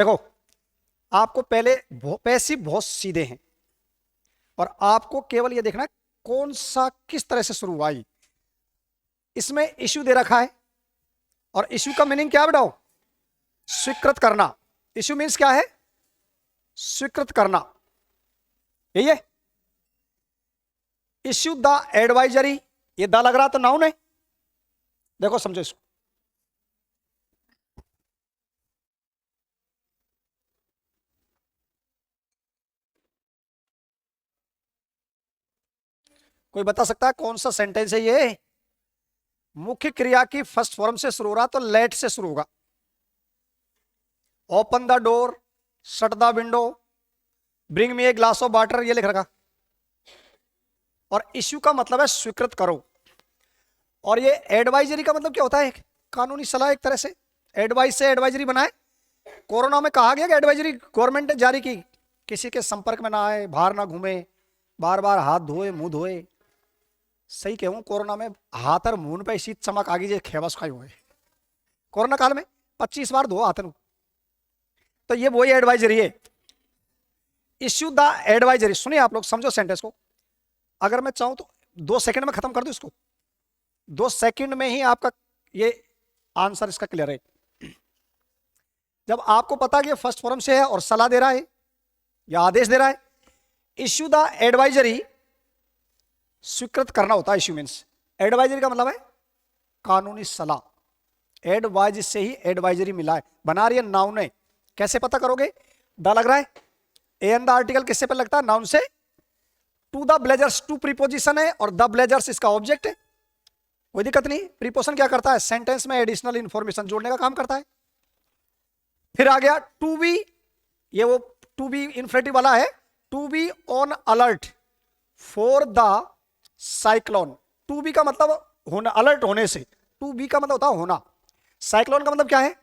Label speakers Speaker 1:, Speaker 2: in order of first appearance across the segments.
Speaker 1: देखो, आपको पहले पैसिव बहुत सीधे हैं और आपको केवल ये देखना है कौन सा किस तरह से शुरू हुआ। ये इसमें इश्यू दे रखा है और इश्यू का मीनिंग क्या बताओ? स्वीकृत करना। इश्यू मीन्स क्या है? स्वीकृत करना, यही है। इश्यू द एडवाइजरी, ये द लग रहा तो नाउन है। देखो समझो इसको, कोई बता सकता है कौन सा सेंटेंस है ये? मुख्य क्रिया की फर्स्ट फॉर्म से शुरू हो रहा तो लेट से शुरू होगा। Open the door, shut the window, bring me a glass of water, ये लिख रखा। और इश्यू का मतलब है स्वीकृत करो। और ये एडवाइजरी का मतलब क्या होता है? कानूनी सलाह एक तरह से। एडवाइस से एडवाइजरी बनाए। कोरोना में कहा गया कि एडवाइजरी गवर्नमेंट ने जारी की, किसी के संपर्क में ना आए, बाहर ना घूमे, बार बार हाथ धोए, मुंह धोए। सही कहूं, कोरोना में हाथ और मुंह पे इसी चमक आ गई, खेबस खाई हुए कोरोना काल में 25 बार धो हाथ। तो ये वही एडवाइजरी है। Issue the advisory. सुनिए आप लोग, समझो सेंटेंस को। अगर मैं चाहूं तो 2 सेकंड में खत्म कर दूं इसको। 2 सेकंड में ही आपका ये आंसर इसका क्लियर है। जब आपको पता कि ये फर्स्ट फॉर्म से है और सलाह दे रहा है या आदेश दे रहा है, इश्यू द एडवाइजरी स्वीकृत करना होता है। इश्यू मीन्स, एडवाइजरी का मतलब है कानूनी सलाह। एडवाइज से ही एडवाइजरी मिला है, बना रही है नाउन है। कैसे पता करोगे? द लग रहा है, एन द आर्टिकल किससे पे लगता है? नाउन से। To the blazers, to preposition है और द ब्लेजर्स इसका ऑब्जेक्ट है। कोई दिक्कत नहीं। प्रीपोजिशन क्या करता है? सेंटेंस में एडिशनल इंफॉर्मेशन जोड़ने का काम करता है। फिर आ गया टू बी, ये वो टू बी इन्फिनेटिव वाला है। To be on alert for the cyclone. To be का मतलब होना, अलर्ट होने से। टू बी का मतलब होता है होना। साइक्लोन का मतलब क्या है?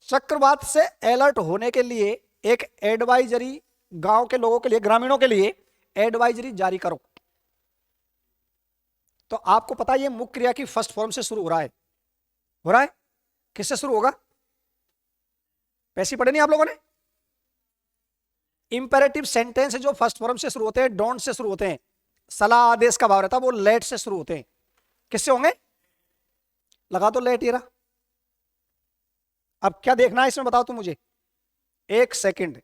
Speaker 1: चक्रवात से अलर्ट होने के लिए एक एडवाइजरी, गांव के लोगों के लिए, ग्रामीणों के लिए एडवाइजरी जारी करो। तो आपको पता है ये मुख्य क्रिया की फर्स्ट फॉर्म से शुरू हो रहा है। हो रहा है, किससे शुरू होगा? पैसे पढ़े नहीं आप लोगों ने? इंपेरेटिव सेंटेंस जो फर्स्ट फॉर्म से शुरू होते हैं, डोंट से शुरू होते हैं, सलाह आदेश का भाव रहता है, वो लेट से शुरू होते हैं। किससे होंगे? लगा तो लेट, ये रहा। अब क्या देखना है इसमें बताओ तुम मुझे। 1 सेकंड।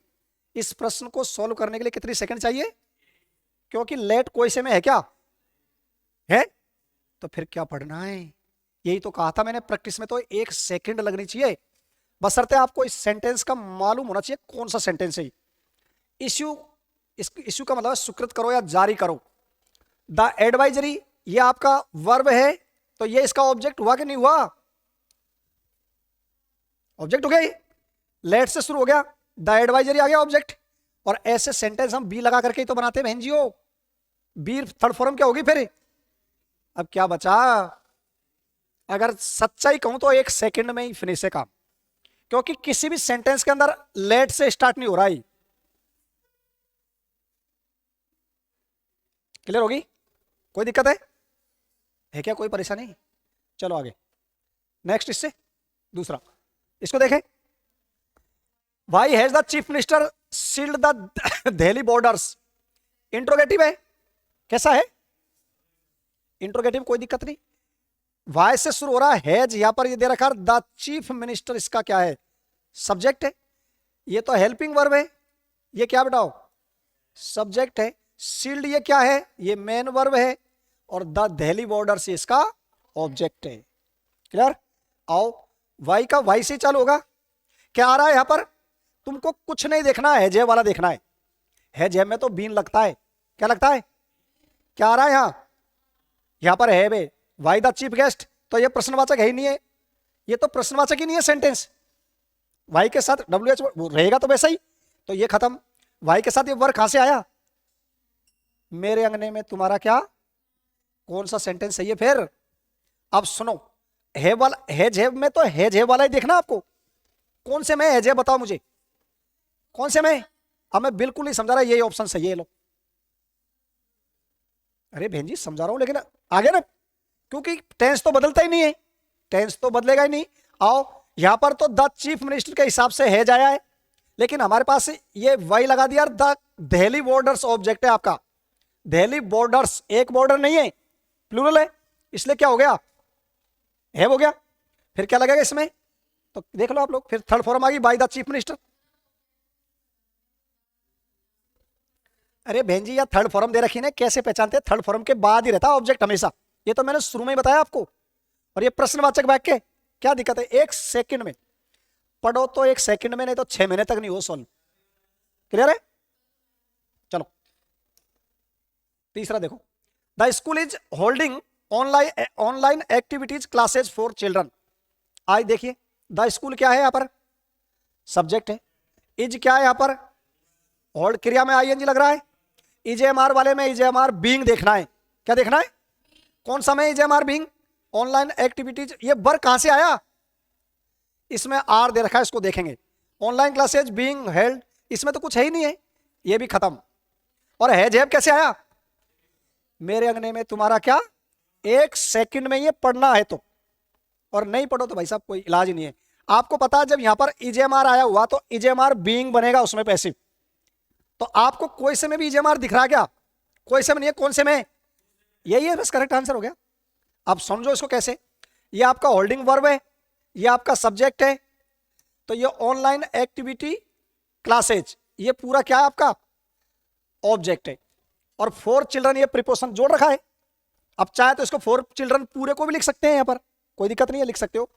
Speaker 1: इस प्रश्न को सॉल्व करने के लिए कितनी सेकंड चाहिए? क्योंकि लेट कोई से में है क्या? है तो फिर क्या पढ़ना है? यही तो कहा था मैंने, प्रैक्टिस में तो 1 सेकंड लगनी चाहिए। बशर्ते आपको इस सेंटेंस का मालूम होना चाहिए कौन सा सेंटेंस है। इश्यू, इश्यू का मतलब स्वीकृत करो या जारी करो। द एडवाइजरी, ये आपका वर्ब है, तो ये इसका ऑब्जेक्ट हुआ कि नहीं हुआ? ऑब्जेक्ट हो गया। लेट से शुरू हो गया, द एडवाइजरी आ गया ऑब्जेक्ट। और ऐसे सेंटेंस हम बी लगा करके ही तो बनाते हैं बहन जी। हो बी थर्ड फॉर्म क्या होगी फिर? अब क्या बचा? अगर सच्चाई कहूं तो 1 सेकंड में ही फिनिश है काम, क्योंकि किसी भी सेंटेंस के अंदर लेट से स्टार्ट नहीं हो रहा है। क्लियर होगी? कोई दिक्कत है क्या? कोई परेशानी? चलो आगे, नेक्स्ट। इससे दूसरा, इसको देखें। Why has the chief minister sealed the Delhi borders? Interrogative है। कैसा है? इंट्रोगेटिव, कोई दिक्कत नहीं। वाई से शुरू हो रहा है, हैज यहां पर ये दे रखा, द चीफ मिनिस्टर इसका क्या है? सब्जेक्ट है। ये तो हेल्पिंग वर्ब है, ये क्या बताओ? सब्जेक्ट है। सील्ड ये क्या है? ये मेन वर्ब है। और द दिल्ली बॉर्डर से इसका ऑब्जेक्ट है। क्लियर? आओ, वाई का वाई से चालू होगा। क्या आ रहा है यहां पर? तुमको कुछ नहीं देखना है, जय वाला देखना है। है जय में तो बीन लगता है। क्या लगता है? क्या आ रहा है यहां पर है बे, वाई द चीफ गेस्ट, तो ये प्रश्नवाचक है ही नहीं है। ये तो प्रश्नवाचक ही नहीं है सेंटेंस। वाई के साथ WH रहेगा तो वैसा ही, तो ये खत्म। वाई के साथ ये वर्ग कहां से आया? मेरे अंगने में तुम्हारा क्या? कौन सा सेंटेंस है ये फिर? अब सुनो, है वाला, है जेब में तो है जेब वाला ही देखना आपको। कौन से में है जेब बताओ मुझे, कौन से में? अब मैं बिल्कुल नहीं समझा रहा, यही ऑप्शन सही है। लो, अरे बहन जी समझा रहा हूं, लेकिन आगे ना, क्योंकि टेंस तो बदलता ही नहीं है। टेंस तो बदलेगा ही नहीं। आओ, यहां पर तो द चीफ मिनिस्टर के हिसाब से हैज आया है, लेकिन हमारे पास ये वही लगा दिया, द दिल्ली बॉर्डर्स ऑब्जेक्ट है आपका। दिल्ली बॉर्डर्स एक बॉर्डर नहीं है, प्लूरल है, इसलिए क्या हो गया, है हो गया। फिर क्या लगेगा इसमें, तो देख लो आप लोग, फिर थर्ड फॉर्म आ गई बाय द चीफ मिनिस्टर। अरे बहन जी, या थर्ड फॉर्म दे रखी है, कैसे पहचानते हैं, थर्ड फॉर्म के बाद ही रहता है ऑब्जेक्ट हमेशा, ये तो मैंने शुरू में ही बताया आपको। और ये प्रश्नवाचक वाक्य, क्या दिक्कत है, एक सेकंड में पढ़ो तो एक सेकंड में, नहीं तो 6 महीने तक नहीं हो सॉल्व। क्लियर है, चलो तीसरा देखो, the school is holding online activities classes for children. आज देखिए, द स्कूल क्या है यहां पर, सब्जेक्ट है, इज क्या है यहां पर, होल्ड क्रिया में आईएनजी लग रहा है, इजेएमआर वाले में इजेएमआर बीइंग देखना है, क्या देखना है, कौन सा में इजेएमआर बीइंग, ऑनलाइन एक्टिविटीज, ये वर्क कहां से आया, इसमें आर दे रखा है, इसको देखेंगे, ऑनलाइन क्लासेज बीइंग हेल्ड, इसमें तो कुछ है ही नहीं है, ये भी खत्म। और हैज हैव कैसे आया, मेरे अंगने में तुम्हारा क्या, एक सेकंड में ये पढ़ना है तो, और नहीं पढ़ो तो भाई साहब कोई इलाज ही नहीं है। आपको पता है जब यहां पर इजेएमआर आया हुआ तो इजेएमआर बीइंग बनेगा उसमें पैसिव, तो आपको कोई से में भी इजेएमआर दिख रहा है क्या, कोई से में नहीं है, कौन से में, यही है, बस करेक्ट आंसर हो गया। अब समझो इसको कैसे, ये आपका होल्डिंग वर्ब है, ये आपका सब्जेक्ट है, तो ये ऑनलाइन एक्टिविटी क्लासेज, ये पूरा क्या है आपका ऑब्जेक्ट है, और फॉर चिल्ड्रन ये प्रीपोजिशन जोड़ रखा है। अब चाहे तो इसको फॉर चिल्ड्रन पूरे को भी लिख सकते हैं, यहां पर कोई दिक्कत नहीं है, लिख सकते हो,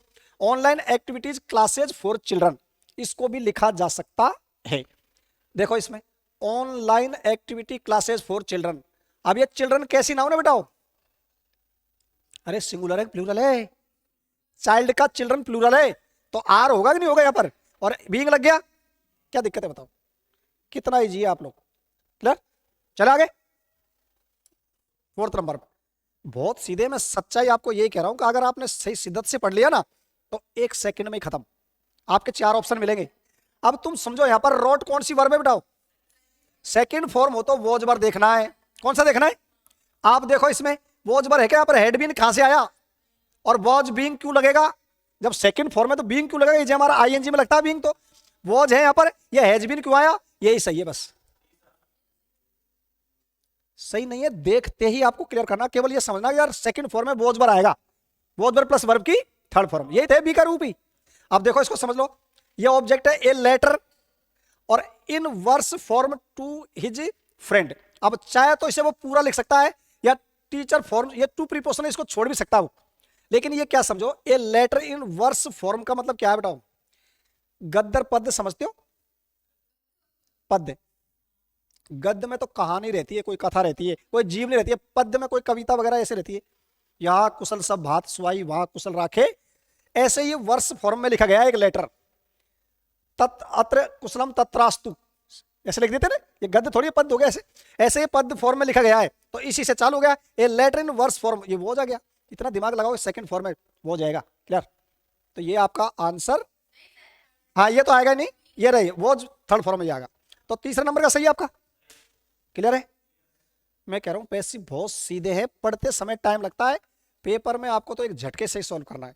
Speaker 1: online activities classes for children, इसको भी लिखा जा सकता है। देखो इसमें online activity classes for children, अब ये चिल्ड्रन कैसी नाउन है बेटाओ, अरे सिंगुलर है प्लूरल है, चाइल्ड का चिल्ड्रन प्लूरल है, तो आर होगा कि नहीं होगा यहां पर, और बीइंग लग गया, क्या दिक्कत है बताओ, कितना इजी है आप लोग, क्लियर। चले आगे, फोर्थ नंबर, बहुत सीधे, मैं सच्चाई आपको यही कह रहा हूं कि अगर आपने सही शिद्दत से पढ़ लिया ना तो एक सेकंड में खत्म, आपके 4 ऑप्शन मिलेंगे। अब तुम समझो यहां पर रोट कौन सी वर्ब है बताओ, सेकंड फॉर्म हो तो वॉज वर्ब देखना है, कौन सा देखना है, आप देखो इसमें वॉज वर्ब है क्या, यहाँ पर हैड बीन कहां से आया, और वॉज बीइंग क्यों लगेगा, जब सेकंड फॉर्म है तो बीइंग क्यों लगेगा, ये हमारा आईएनजी में लगता है बीइंग, तो वॉज है यहां पर, ये हैज बीन क्यों आया, यही सही है, बस सही नहीं है, देखते ही आपको क्लियर करना, केवल ये समझना यार सेकंड फॉर्म में वॉज वर्ब आएगा, वॉज वर्ब प्लस वर्ब की थर्ड फॉर्म, यही थे बी का रूप ही। अब देखो इसको समझ लो, ये ऑब्जेक्ट है ए लेटर, और in verse form to his friend, अब चाहे तो इसे वो पूरा लिख सकता है, या टीचर फॉर्म, ये टू प्रीपोजिशन है, इसको छोड़ भी सकता हूं, लेकिन ये क्या समझो, a letter in verse form का मतलब क्या है बताओ, गद्दर पद समझते हो, पद, गद्य में तो कहानी रहती है, कोई कथा रहती है, कोई जीव नहीं रहती है, पद्य में कोई कविता वगैरह ऐसे रहती है, यहां कुशल सब भात सुहाई वहां कुशल राखे, ऐसे ही वर्ष फॉर्म में लिखा गया है एक लेटर, तत् अत्र कुशलम तत्रास्तु, ऐसे लिख देते ना, ये गद्य थोड़ी पद हो गया, ऐसे ऐसे ही पद फॉर्म में लिखा गया है, तो इसी से चालू हो गया, a letter in verse form, ये वो जा गया, इतना दिमाग लगाओ, सेकंड फॉर्म में वो जाएगा, क्लियर। तो ये आपका आंसर, हाँ ये तो आएगा नहीं, ये रही वो थर्ड फॉर्म में जाएगा, तो तीसरा नंबर का सही है आपका, क्लियर है। मैं कह रहा हूं पैसिव बहुत सीधे है, पढ़ते समय टाइम लगता है, पेपर में आपको तो एक झटके से सॉल्व करना है।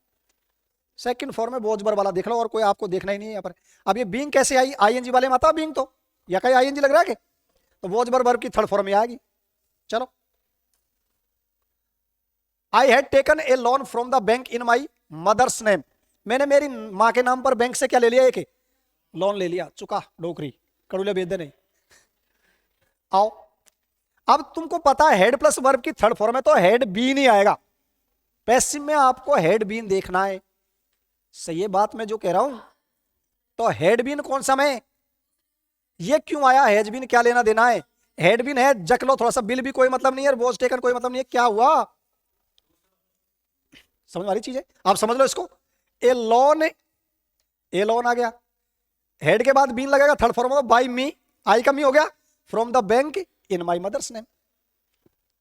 Speaker 1: सेकंड फॉर्म में बोझ बर वाला देख लो, और कोई आपको देखना ही नहीं है यहाँ पर। अब ये बीइंग कैसे आई, आईएनजी वाले में आता बीइंग, तो या कहीं आईएनजी लग रहा है कि, तो बोझ बर वर्ब की थर्ड फॉर्म में आएगी। चलो, I had taken a loan from the bank in my mother's name, मैंने मेरी माँ के नाम पर बैंक से क्या ले लिया, एक लोन ले लिया, चुका डोकरी कड़ूले बेच दे नहीं। आओ, अब तुमको पता है हेड प्लस वर्ब की थर्ड फॉर्म है, तो हेड बीन ही आएगा, पैसिव में आपको हेड बीन देखना है, सही है बात मैं जो कह रहा हूं। तो हेड बीन कौन सा में, ये क्यों आया, हेज बीन क्या लेना देना है, हेड बीन है जक लो थोड़ा सा, बिल भी कोई मतलब नहीं है, वॉज टेकन कोई मतलब नहीं है, क्या हुआ, समझ वाली चीज है, आप समझ लो इसको। ए लोन, ए लोन आ गया, हेड के बाद बीन लगेगा, थर्ड फॉर्म होगा बाय मी, आई का मी हो गया, from the bank in my mother's name,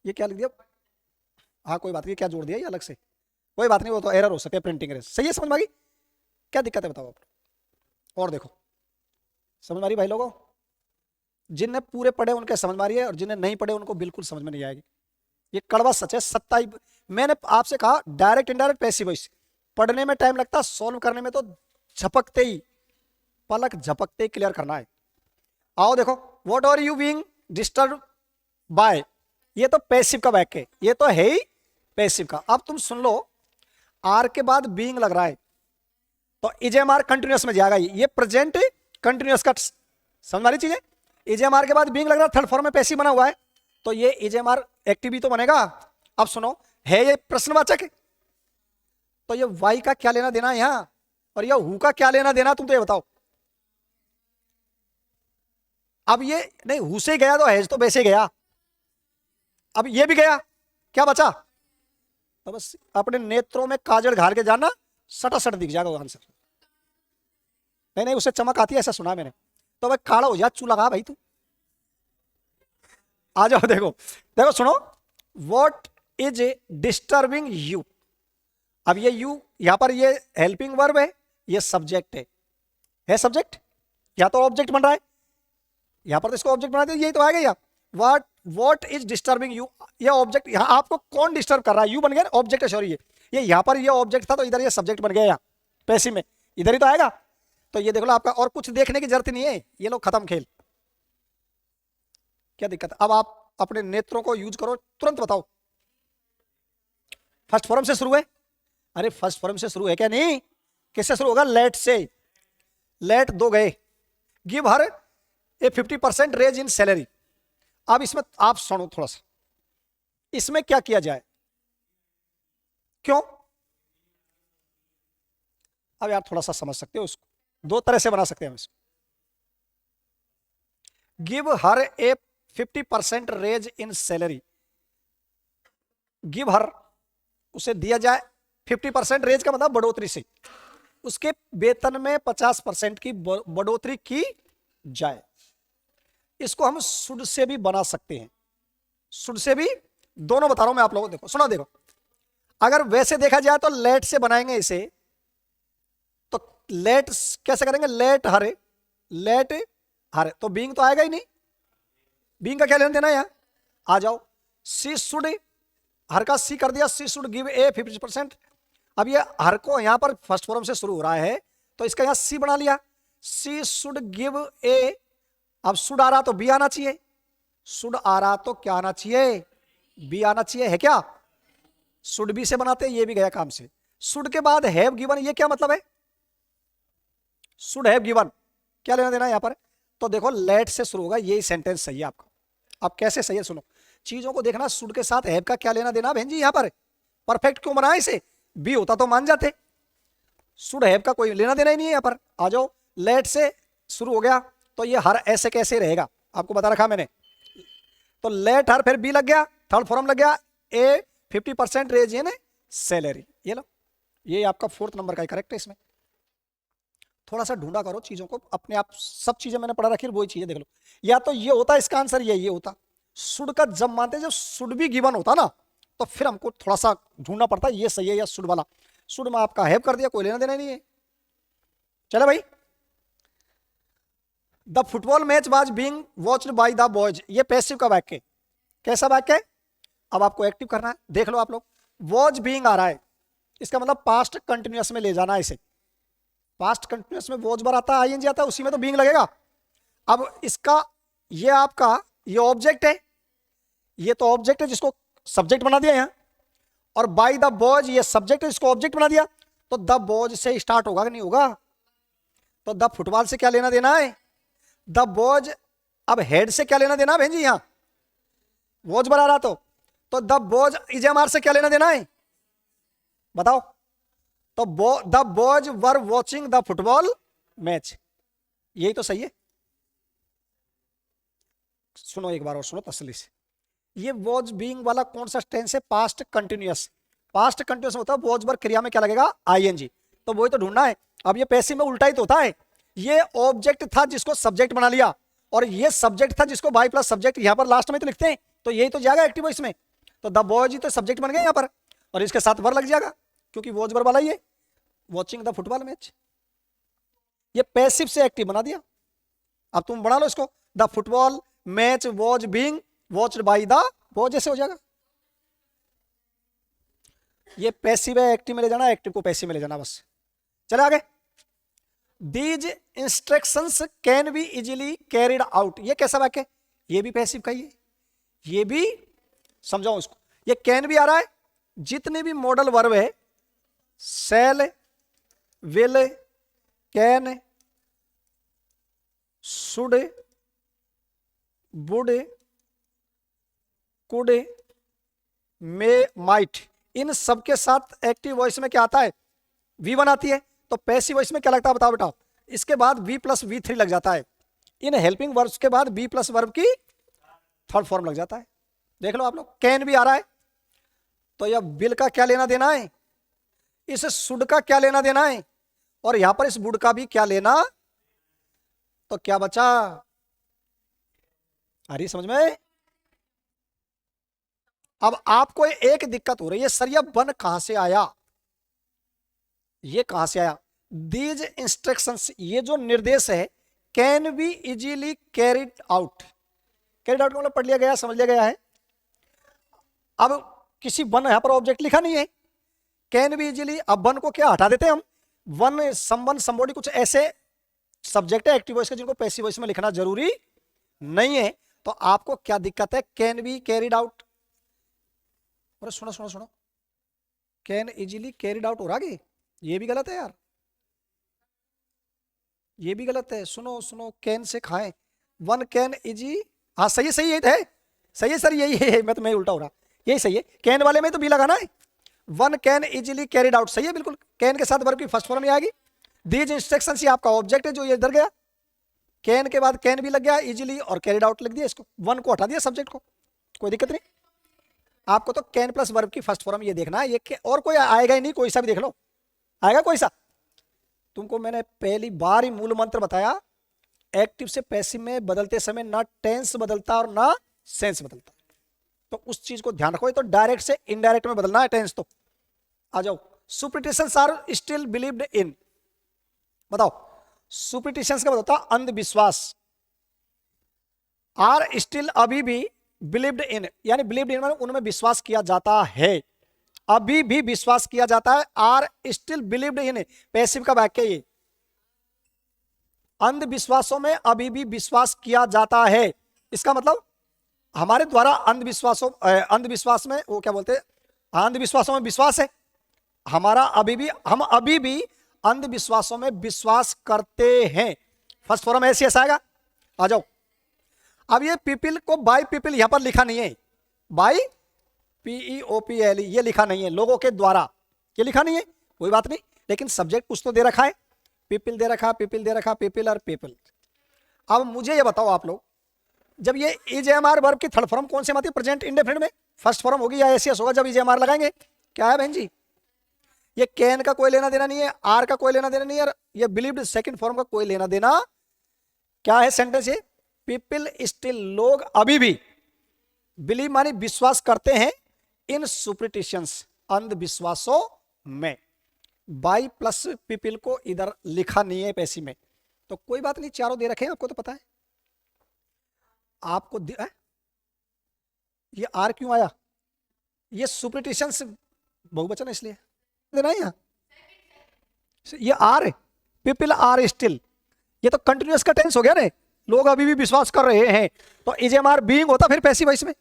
Speaker 1: ये क्या लिख दिया, हाँ कोई बात नहीं, क्या जोड़ दिया ये अलग से, कोई बात नहीं, वो तो एरर हो सकता है, प्रिंटिंग एरर, सही है, समझ में आ गई, क्या दिक्कत है बताओ आप। और देखो, समझ में आ रही भाई लोगों, जिनने पूरे पढ़े उनके समझ में आ रही है, और जिन्हें नहीं पढ़े उनको बिल्कुल समझ में नहीं आएगी, ये कड़वा सच है, मैंने आपसे कहा डायरेक्ट इनडायरेक्ट पैसिव वॉइस, पढ़ने में टाइम लगता, सॉल्व करने में तो झपकते ही, पलक झपकते ही क्लियर करना है। आओ देखो, what are you being disturb by, ये तो पैसिव का वाक्य है, ये तो है ही पैसिव का। अब तुम सुन लो, आर के बाद बीइंग लग रहा है तो इजेएमआर कंटिन्यूअस में जाएगा। ये प्रेजेंट कंटिन्यूअस का समझ वाली चीज है। इजेएमआर के बाद बीइंग लग रहा है, थर्ड फॉर्म में पैसिव बना हुआ है, तो ये इजेएमआर एक्टिव ही तो बनेगा। अब सुनो, है ये प्रश्नवाचक है, तो ये वाई का क्या लेना देना यहां, और ये हु का क्या लेना देना, तुम तो ये बताओ। अब ये नहीं, हु से गया तो हैज तो वैसे गया, अब ये भी गया, क्या बचा? तो बस अपने नेत्रों में काजल घाल के जाना, सटासट दिख जाएगा आंसर। नहीं नहीं, उससे चमक आती है, ऐसा सुना मैंने। तो भाई काला हो जा, चू लगा भाई तू। आ जाओ, देखो देखो सुनो, व्हाट इज डिस्टर्बिंग यू। अब ये यू यहां पर ये हेल्पिंग वर्ब है, ये सब्जेक्ट है सब्जेक्ट, या तो ऑब्जेक्ट बन रहा है, यहां पर तो इसको ऑब्जेक्ट बना दिया, यही तो आएगा या व्हाट इज डिस्टर्बिंग यू, ये ऑब्जेक्ट, यहां आपको कौन डिस्टर्ब कर रहा है, यू बन गया ऑब्जेक्ट है, सॉरी ये यहां पर ये ऑब्जेक्ट था, तो इधर ये सब्जेक्ट बन गया, यहाँ पैसिव में इधर ही तो आएगा। तो ये देख लो, आपका और कुछ देखने की जरूरत नहीं है, ये लो खत्म खेल। क्या दिक्कत है? अब आप अपने नेत्रों को यूज करो, तुरंत बताओ। फर्स्ट फॉर्म से शुरू है, अरे फर्स्ट फॉर्म से शुरू है क्या? नहीं, किससे शुरू होगा? लेट से। लेट दो गए, give her a 50% raise in salary. अब इसमें आप सुनो थोड़ा सा, इसमें क्या किया जाए, क्यों? अब यार थोड़ा सा समझ सकते हो उसको, दो तरह से बना सकते हैं हम इसको। Give her a 50% raise in salary, give her, उसे दिया जाए 50% रेज का मतलब बढ़ोतरी से, उसके वेतन में 50% की बढ़ोतरी की जाए। इसको हम शुड से भी बना सकते हैं, शुड से भी, दोनों बता रहा हूं मैं आप लोगों को। देखो सुनो, देखो अगर वैसे देखा जाए तो लेट से बनाएंगे इसे, तो लेट कैसे करेंगे? लेट हरे, लेट हरे, तो बीइंग तो आएगा ही नहीं, बीइंग का क्या लेना देना है यहां? आ जाओ, सी शुड, हर का सी कर दिया, सी शुड गिव ए 50%। अब ये हर को यहां पर फर्स्ट फॉर्म से शुरू हो रहा है, तो इसका यहां सी बना लिया, सी शुड गिव ए। अब शुड आ रहा तो बी आना चाहिए, शुड आ रहा तो क्या आना चाहिए? बी आना चाहिए, है क्या? शुड बी से बनाते, ये भी गया काम से। शुड के बाद हैव गिवन, ये क्या मतलब है? शुड हैव गिवन, क्या लेना देना यहां पर? तो देखो लेट से शुरू होगा, यही सेंटेंस सही है आपका। अब कैसे सही है सुनो, चीजों को देखना, शुड के साथ हैव का क्या लेना देना बहन जी यहां पर? परफेक्ट क्यों बनाया इसे? बी होता तो मान जाते, शुड हैव का कोई लेना देना ही नहीं है यहां पर। आ जाओ, लेट से शुरू हो गया, तो ये हर ऐसे कैसे रहेगा, आपको बता रखा मैंने। तो लेट हर, फिर बी लग गया, थर्ड फॉर्म लग गया, ए 50% रेज इन सैलरी। ये लो, ये आपका 4th नंबर का ही करेक्ट है। इसमें थोड़ा सा ढूंढा करो चीजों को, अपने आप सब चीजें मैंने पढ़ा रखी, वही चीजें देख लो। या तो ये होता, इसका आंसर ये होता। शुड का जब मानते, जब शुड भी गिवन होता ना, तो फिर हमको थोड़ा सा ढूंढना पड़ता है, ये सही है या शुड वाला। शुड में आपका हैव कर दिया, कोई लेना देना नहीं है। चलो भाई, the football match was being watched by the boys, ये पैसिव का वाक्य, कैसा वाक्य है? अब आपको एक्टिव करना है, देख लो आप लोग, वॉच बीइंग आ रहा है, इसका मतलब पास्ट कंटिन्यूअस में ले जाना है इसे। पास्ट कंटिन्यूअस में वॉच बार आता है, आईएनजी आता है, उसी में तो बीइंग लगेगा। अब इसका ये आपका ये ऑब्जेक्ट है, ये तो ऑब्जेक्ट है जिसको सब्जेक्ट बना दिया यहां, और बाय द बॉयज ये सब्जेक्ट है जिसको ऑब्जेक्ट बना दिया। तो द बॉयज से स्टार्ट होगा कि नहीं होगा? तो द फुटबॉल से क्या लेना देना है? The boys. अब हेड से क्या लेना देना बहन जी? यहां वॉच बना रहा तो द बॉयज इजेएमआर से क्या लेना देना है बताओ? तो the boys were watching the football match, यही तो सही है। सुनो एक बार और सुनो तसल्ली से, ये वॉज बीइंग वाला कौन सा टेंस है? Past continuous. पास्ट कंटिन्यूअस होता है वॉज वर क्रिया में क्या लगेगा? आईएनजी। तो वही तो ढूंढना है। अब ये पैसिव में उल्टा ही तो होता है, ये ऑब्जेक्ट था जिसको सब्जेक्ट बना लिया, और ये सब्जेक्ट था जिसको बाय प्लस सब्जेक्ट यहां पर लास्ट में तो लिखते हैं, तो यही तो जाएगा एक्टिव इसमें। तो द बॉयज ही तो सब्जेक्ट बन गया यहां पर, और इसके साथ वर लग जाएगा क्योंकि वॉज वर वाला ही है, वॉचिंग द फुटबॉल मैच। ये पैसिव से एक्टिव बना दिया। अब तुम बना लो इसको, the football match was being watched by the boys, ऐसे हो जाएगा। ये पैसिव है, एक्टिव में ले जाना, एक्टिव को पैसिव में ले जाना, बस। चले आगे। These instructions can be easily carried out, ये कैसा वाक्य? ये भी पैसिव का ही है, ये भी समझाओ इसको। ये कैन भी आ रहा है, जितने भी मॉडल वर्ब है, shall, will, can, should, would, could, may, might, इन सबके साथ एक्टिव वॉइस में क्या आता है? V1 आती है। तो पैसिव वॉइस में क्या लगता है बताओ बेटा? इसके बाद V प्लस V3 लग जाता है। इन हेल्पिंग वर्ब्स के बाद V प्लस वर्ब की थर्ड फॉर्म लग जाता है। देख लो आप लोग, कैन भी आ रहा है, तो यह विल का क्या लेना देना है, इस शुड का क्या लेना देना है, और यहां पर इस वुड का भी क्या लेना, तो क्या बचा? आ रही समझ में? अब आपको एक दिक्कत हो रही है, सर यह वन कहां से आया, ये कहां से आया? दीज इंस्ट्रक्शंस, ये जो निर्देश है, can be easily carried out. Carried out का मतलब पढ़ लिया गया, समझ लिया गया है। अब किसी वन, यहां पर ऑब्जेक्ट लिखा नहीं है, कैन बी इजीली, अब वन को क्या हटा देते हैं हम, वन, समवन, समबॉडी, कुछ ऐसे सब्जेक्ट है एक्टिव वॉइस के जिनको पैसिव वॉइस में लिखना जरूरी नहीं है। तो आपको क्या दिक्कत है? कैन बी कैरिड आउट, अरे सुनो सुनो सुनो, कैन इजीली कैरिड आउट हो रहा है, ये भी गलत है यार, ये भी गलत है। सुनो सुनो, कैन से खाएं, वन कैन इजी, हाँ सही है, सही है, सही है सर, यही है, मैं तो मैं उल्टा हो रहा, यही सही है। कैन वाले में तो बी लगाना है, one can easily carried out, सही है बिल्कुल। कैन के साथ वर्ब की फर्स्ट फॉर्म में आएगी। दीज इंस्ट्रक्शंस, ये आपका ऑब्जेक्ट है जो ये इधर गया, कैन के बाद कैन भी लग गया, इजीली और कैरिड आउट लिख दिया, इसको वन को हटा दिया सब्जेक्ट को, कोई दिक्कत नहीं। आपको तो कैन प्लस वर्ब की फर्स्ट फॉर्म ये देखना है, ये और कोई आएगा ही नहीं, कोई सा भी देख लो, आएगा कोई सा? तुमको मैंने पहली बार ही मूल मंत्र बताया, एक्टिव से पैसिव में बदलते समय ना टेंस बदलता और ना सेंस बदलता, तो उस चीज को ध्यान रखो। तो डायरेक्ट से इनडायरेक्ट में बदलना है टेंस। तो आ जाओ, superstitions are still believed in, बताओ सुपरस्टिशंस का बताओ अंधविश्वास, आर स्टिल अभी भी, बिलीव्ड इन यानी बिलीव्ड इन उनमें विश्वास किया जाता है, अभी भी विश्वास किया जाता है। Are still believed in, passive का वाक्य ये, अंधविश्वासों में अभी भी विश्वास किया जाता है। इसका मतलब हमारे द्वारा अंधविश्वास में वो क्या बोलते हैं, अंधविश्वासों में विश्वास है हमारा, हम अभी भी अंधविश्वासों में विश्वास करते हैं। फर्स्ट फॉर्म ऐसे ऐसा आएगा। आ जाओ, अब ये पीपल को बाय पीपल यहां पर लिखा नहीं है, बाय PEOPL ये लिखा नहीं है, लोगों के द्वारा ये लिखा नहीं है, कोई बात नहीं, लेकिन सब्जेक्ट कुछ तो दे रखा है, पीपल दे रखा, पीपल दे रखा, पीपल और पीपल। अब मुझे ये बताओ आप लोग, जब ये EJMR वर्ब की थर्ड फॉर्म कौन सी आती है प्रेजेंट इंडेफिनिट में? फर्स्ट फॉर्म होगी या एसियस होगा जब EJMR लगाएंगे? क्या है बहन जी? ये कैन का कोई लेना देना नहीं है, आर का कोई लेना देना नहीं है, और ये बिलीव्ड सेकंड फॉर्म का कोई लेना देना। क्या है सेंटेंस ये? पीपल स्टिल, लोग अभी भी, बिलीव मानी विश्वास करते हैं, इन सुपरस्टिशंस अंधविश्वासों में। बाई प्लस पीपल को इधर लिखा नहीं है पैसिव में, तो कोई बात नहीं, चारों दे रखे हैं, आपको तो पता है। आपको ये आर क्यों आया? ये सुपरस्टिशंस बहुवचन है इसलिए देना है यहाँ। ये आर है, पीपल आर स्टिल, ये तो कंटिन्यूअस का टेंस हो गया ना, लोग अभी भी विश्वास कर रहे हैं, तो EJMR बीइंग होता फिर पैसिव वॉइस में,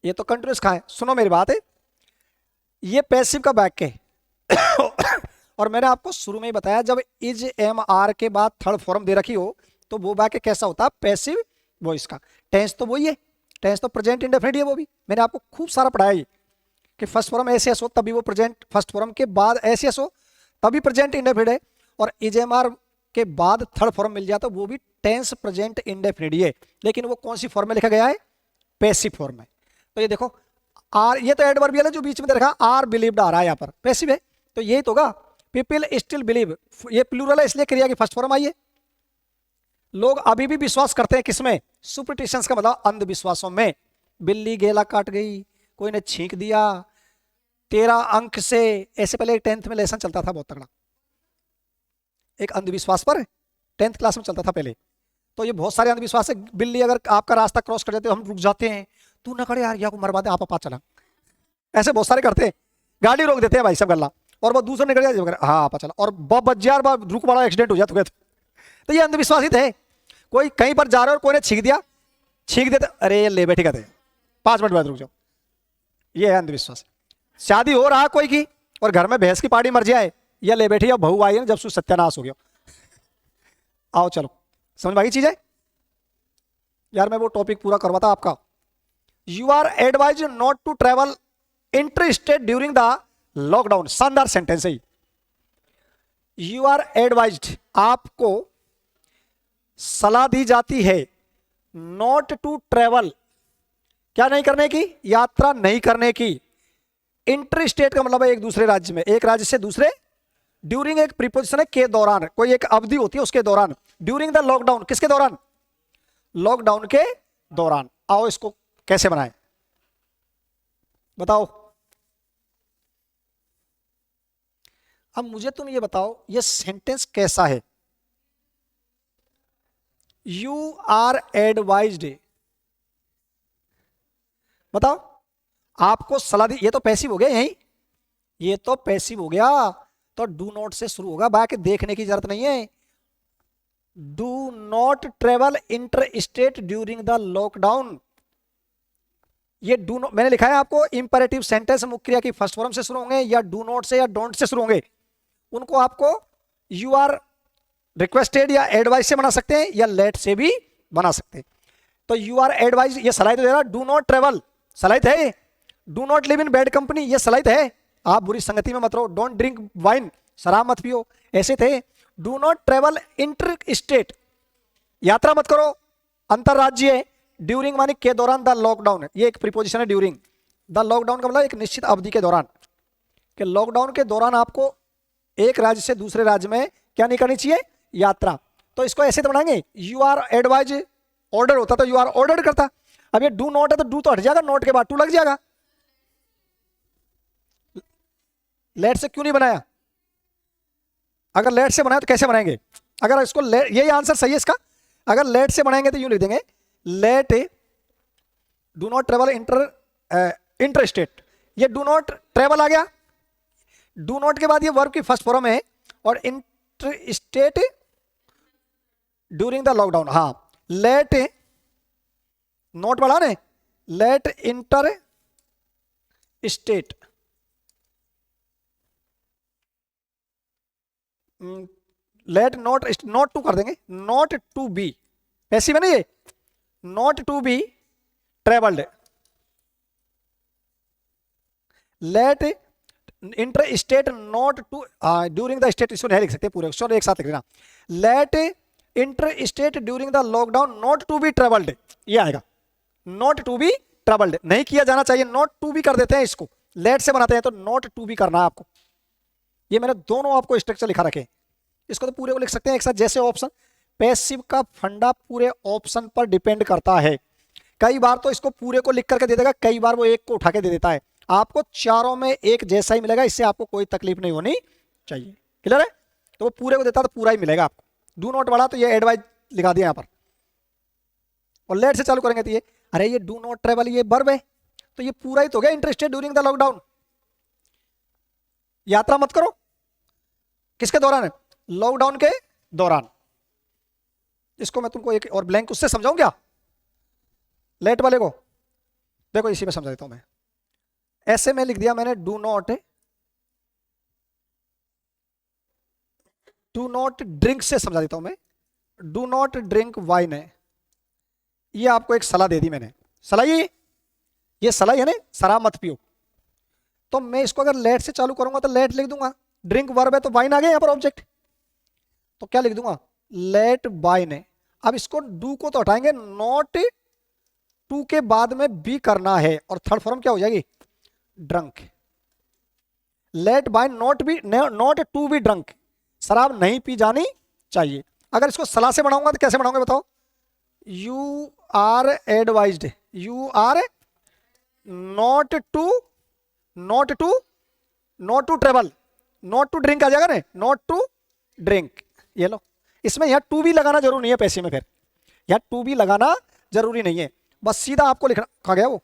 Speaker 1: ये तो कंटिन्यूअस का है। सुनो मेरी बात है, ये पैसिव का वाक्य है और मैंने आपको शुरू में ही बताया, जब EJMR के बाद थर्ड फॉर्म दे रखी हो तो वो वाक्य कैसा होता है? पैसिव वॉइस का। टेंस तो वही है, टेंस तो प्रेजेंट इंडेफिनिट है, वो भी मैंने आपको खूब सारा पढ़ाया है कि फर्स्ट फॉर्म एसियस हो तभी वो प्रेजेंट, फर्स्ट फॉर्म के बाद एसियस हो तभी प्रेजेंट इंडेफिनिट है, और EJMR के बाद थर्ड फॉर्म मिल जाता वो भी टेंस प्रेजेंट इंडेफिनिट ही है, लेकिन वो कौन सी फॉर्म में लिखा गया है? पैसिव फॉर्म में। तो ये देखो आर, ये तो एडवर्बियल है जो बीच में दे रखा, आर बिलीव्ड आ रहा है यहाँ पर, पैसिव है, तो यही तो होगा पीपल स्टिल बिलीव, ये प्लूरल है इसलिए क्रिया की फर्स्ट फॉर्म आई है। लोग अभी भी विश्वास करते हैं किसमें? सुपरस्टिशंस का मतलब अंधविश्वासों में। बिल्ली गेला काट गई, कोई ने छींक दिया, 13 अंक से, ऐसे पहले 10th में लेसन चलता था बहुत तगड़ा, एक अंधविश्वास पर 10th क्लास में चलता था पहले, तो ये बहुत सारे अंधविश्वास है। बिल्ली अगर आपका रास्ता क्रॉस कर जाते हो हम रुक जाते हैं, तू ना खड़े यार, या को मरवा दे, आप चला, ऐसे बहुत सारे करते हैं, गाड़ी रोक देते हैं भाई सब गल्ला। और वो दूसरा निकल जाए, हाँ पता चला, और बच जाए, और रुक बड़ा एक्सीडेंट हो जाए तो ये अंधविश्वासी थे। कोई कहीं पर जा रहे और कोई ने छींक दिया, छींक देते, अरे ले बैठे कहते 5 मिनट बाद रुक जाओ, ये है अंधविश्वास। शादी हो रहा कोई की और घर में भैंस की पार्टी मर जाए, या ले बैठी, या बहू आई है जब सु सत्यानाश हो गया। आओ चलो समझ में आ गई चीज है यार, मैं वो टॉपिक पूरा करवाता आपका। You are advise not to travel inter state during the lockdown, शानदार सेंटेंस है। यू आर एडवाइज्ड, आपको सलाह दी जाती है, नॉट टू ट्रेवल, क्या नहीं करने की, यात्रा नहीं करने की, इंटर स्टेट का मतलब है एक दूसरे राज्य में, एक राज्य से दूसरे, ड्यूरिंग एक प्रीपोजिशन है के दौरान, कोई एक अवधि होती है उसके दौरान, ड्यूरिंग द लॉकडाउन, किसके दौरान, लॉकडाउन के दौरान। आओ इसको कैसे बनाएं बताओ। अब मुझे तुम ये बताओ ये सेंटेंस कैसा है। यू आर एडवाइज्ड, बताओ, आपको सलाह दी, ये तो पैसिव हो गया यही, ये तो पैसिव हो गया, तो डू नॉट से शुरू होगा, बाकी देखने की जरूरत नहीं है। Do not travel inter state during the lockdown, ये डू नॉट मैंने लिखा है आपको, इंपैरेटिव सेंटेंस मुख्य क्रिया की फर्स्ट फॉर्म से शुरू होंगे, या डू नॉट से या डोंट से शुरू होंगे, उनको आपको यू आर रिक्वेस्टेड या एडवाइस से बना सकते हैं, या लेट से भी बना सकते हैं। तो यू आर एडवाइज, ये सलाह तो दे रहा, डू नॉट ट्रेवल सलाहित है, do not live in bad company ये सलाहित है, आप बुरी संगति में मत रहो, डोंट ड्रिंक वाइन शराब मत पियो, ऐसे थे। Do not travel inter state, यात्रा मत करो अंतरराज्यीय, ड्यूरिंग मानी के दौरान, द लॉकडाउन, ये एक प्रीपोजिशन है, ड्यूरिंग द लॉकडाउन का मतलब एक निश्चित अवधि के दौरान, कि लॉकडाउन के दौरान आपको एक राज्य से दूसरे राज्य में क्या नहीं करनी चाहिए, यात्रा। तो इसको ऐसे तो बनाएंगे, यू आर एडवाइज, ऑर्डर होता तो यू आर ऑर्डर करता, अब ये डू नॉट है तो डू तो हट जाएगा, नॉट के बाद टू लग जाएगा। लेट से क्यों नहीं बनाया, अगर लेट से बनाया तो कैसे बनाएंगे, अगर इसको यही आंसर सही है इसका, अगर लेट से बनाएंगे तो यूं लिख देंगे, let do not travel inter state, ये डू नॉट ट्रेवल आ गया, डू नॉट के बाद ये वर्ब की फर्स्ट फॉर्म है, और inter state during the lockdown, हाँ लेट नॉट बढ़ा ने, let inter state, let not to कर देंगे, नॉट टू बी, ऐसी में नहीं है, not to be travelled, let inter state not to during the state, इसको नहीं लिख सकते पूरे, एक साथ लिख देना, let inter state during the lockdown not to be travelled, ये आएगा, नॉट टू बी ट्रेवल्ड नहीं किया जाना चाहिए, नॉट टू बी कर देते हैं इसको, लेट से बनाते हैं तो नॉट टू बी करना है आपको। ये मैंने दोनों आपको स्ट्रक्चर लिखा रखे, इसको तो पूरे को लिख सकते हैं एक साथ, जैसे ऑप्शन, पैसिव का फंडा पूरे ऑप्शन पर डिपेंड करता है, कई बार तो इसको पूरे को लिख करके दे देगा, कई बार वो एक को उठा के दे देता है, आपको चारों में एक जैसा ही मिलेगा, इससे आपको कोई तकलीफ नहीं होनी चाहिए, क्लियर है। तो वो पूरे को देता तो पूरा ही मिलेगा आपको, डू नॉट वाला तो ये एडवाइज लिखा दिया यहाँ पर, और लेट से चालू करेंगे तो ये, अरे ये डू नॉट ट्रेवल ये वर्ब है, तो ये पूरा ही तो गया, इंटरेस्टेड ड्यूरिंग द लॉकडाउन, यात्रा मत करो, किसके दौरान है, लॉकडाउन के दौरान। इसको मैं तुमको एक और ब्लैंक उससे समझाऊं क्या, लेट वाले को देखो, इसी में समझा देता हूं मैं, ऐसे में लिख दिया मैंने, डू नॉट ड्रिंक से समझा देता हूं मैं, डू नॉट ड्रिंक वाइन है, ये आपको एक सलाह दे दी मैंने, सलाह ये सलाह है ना, शराब मत पियो, तो मैं इसको अगर लेट से चालू करूंगा तो लेट लिख दूंगा, ड्रिंक वर्ब है तो वाइन आ गया यहां पर ऑब्जेक्ट, तो क्या लिख दूंगा, लेट वाइन है। अब इसको डू को तो हटाएंगे, नॉट टू के बाद में बी करना है, और थर्ड फॉर्म क्या हो जाएगी, drunk, let wine not to be drunk, शराब नहीं पी जानी चाहिए। अगर इसको सलाह से बनाऊंगा तो कैसे बनाऊंगा बताओ, you are advised, you are not to travel, not to drink आ जाएगा ना, नॉट टू ड्रिंक, ये लो, इसमें यहां टू भी लगाना जरूरी नहीं है पैसे में, फिर यहां टू भी लगाना जरूरी नहीं है, बस सीधा आपको लिखना, कहा गया वो,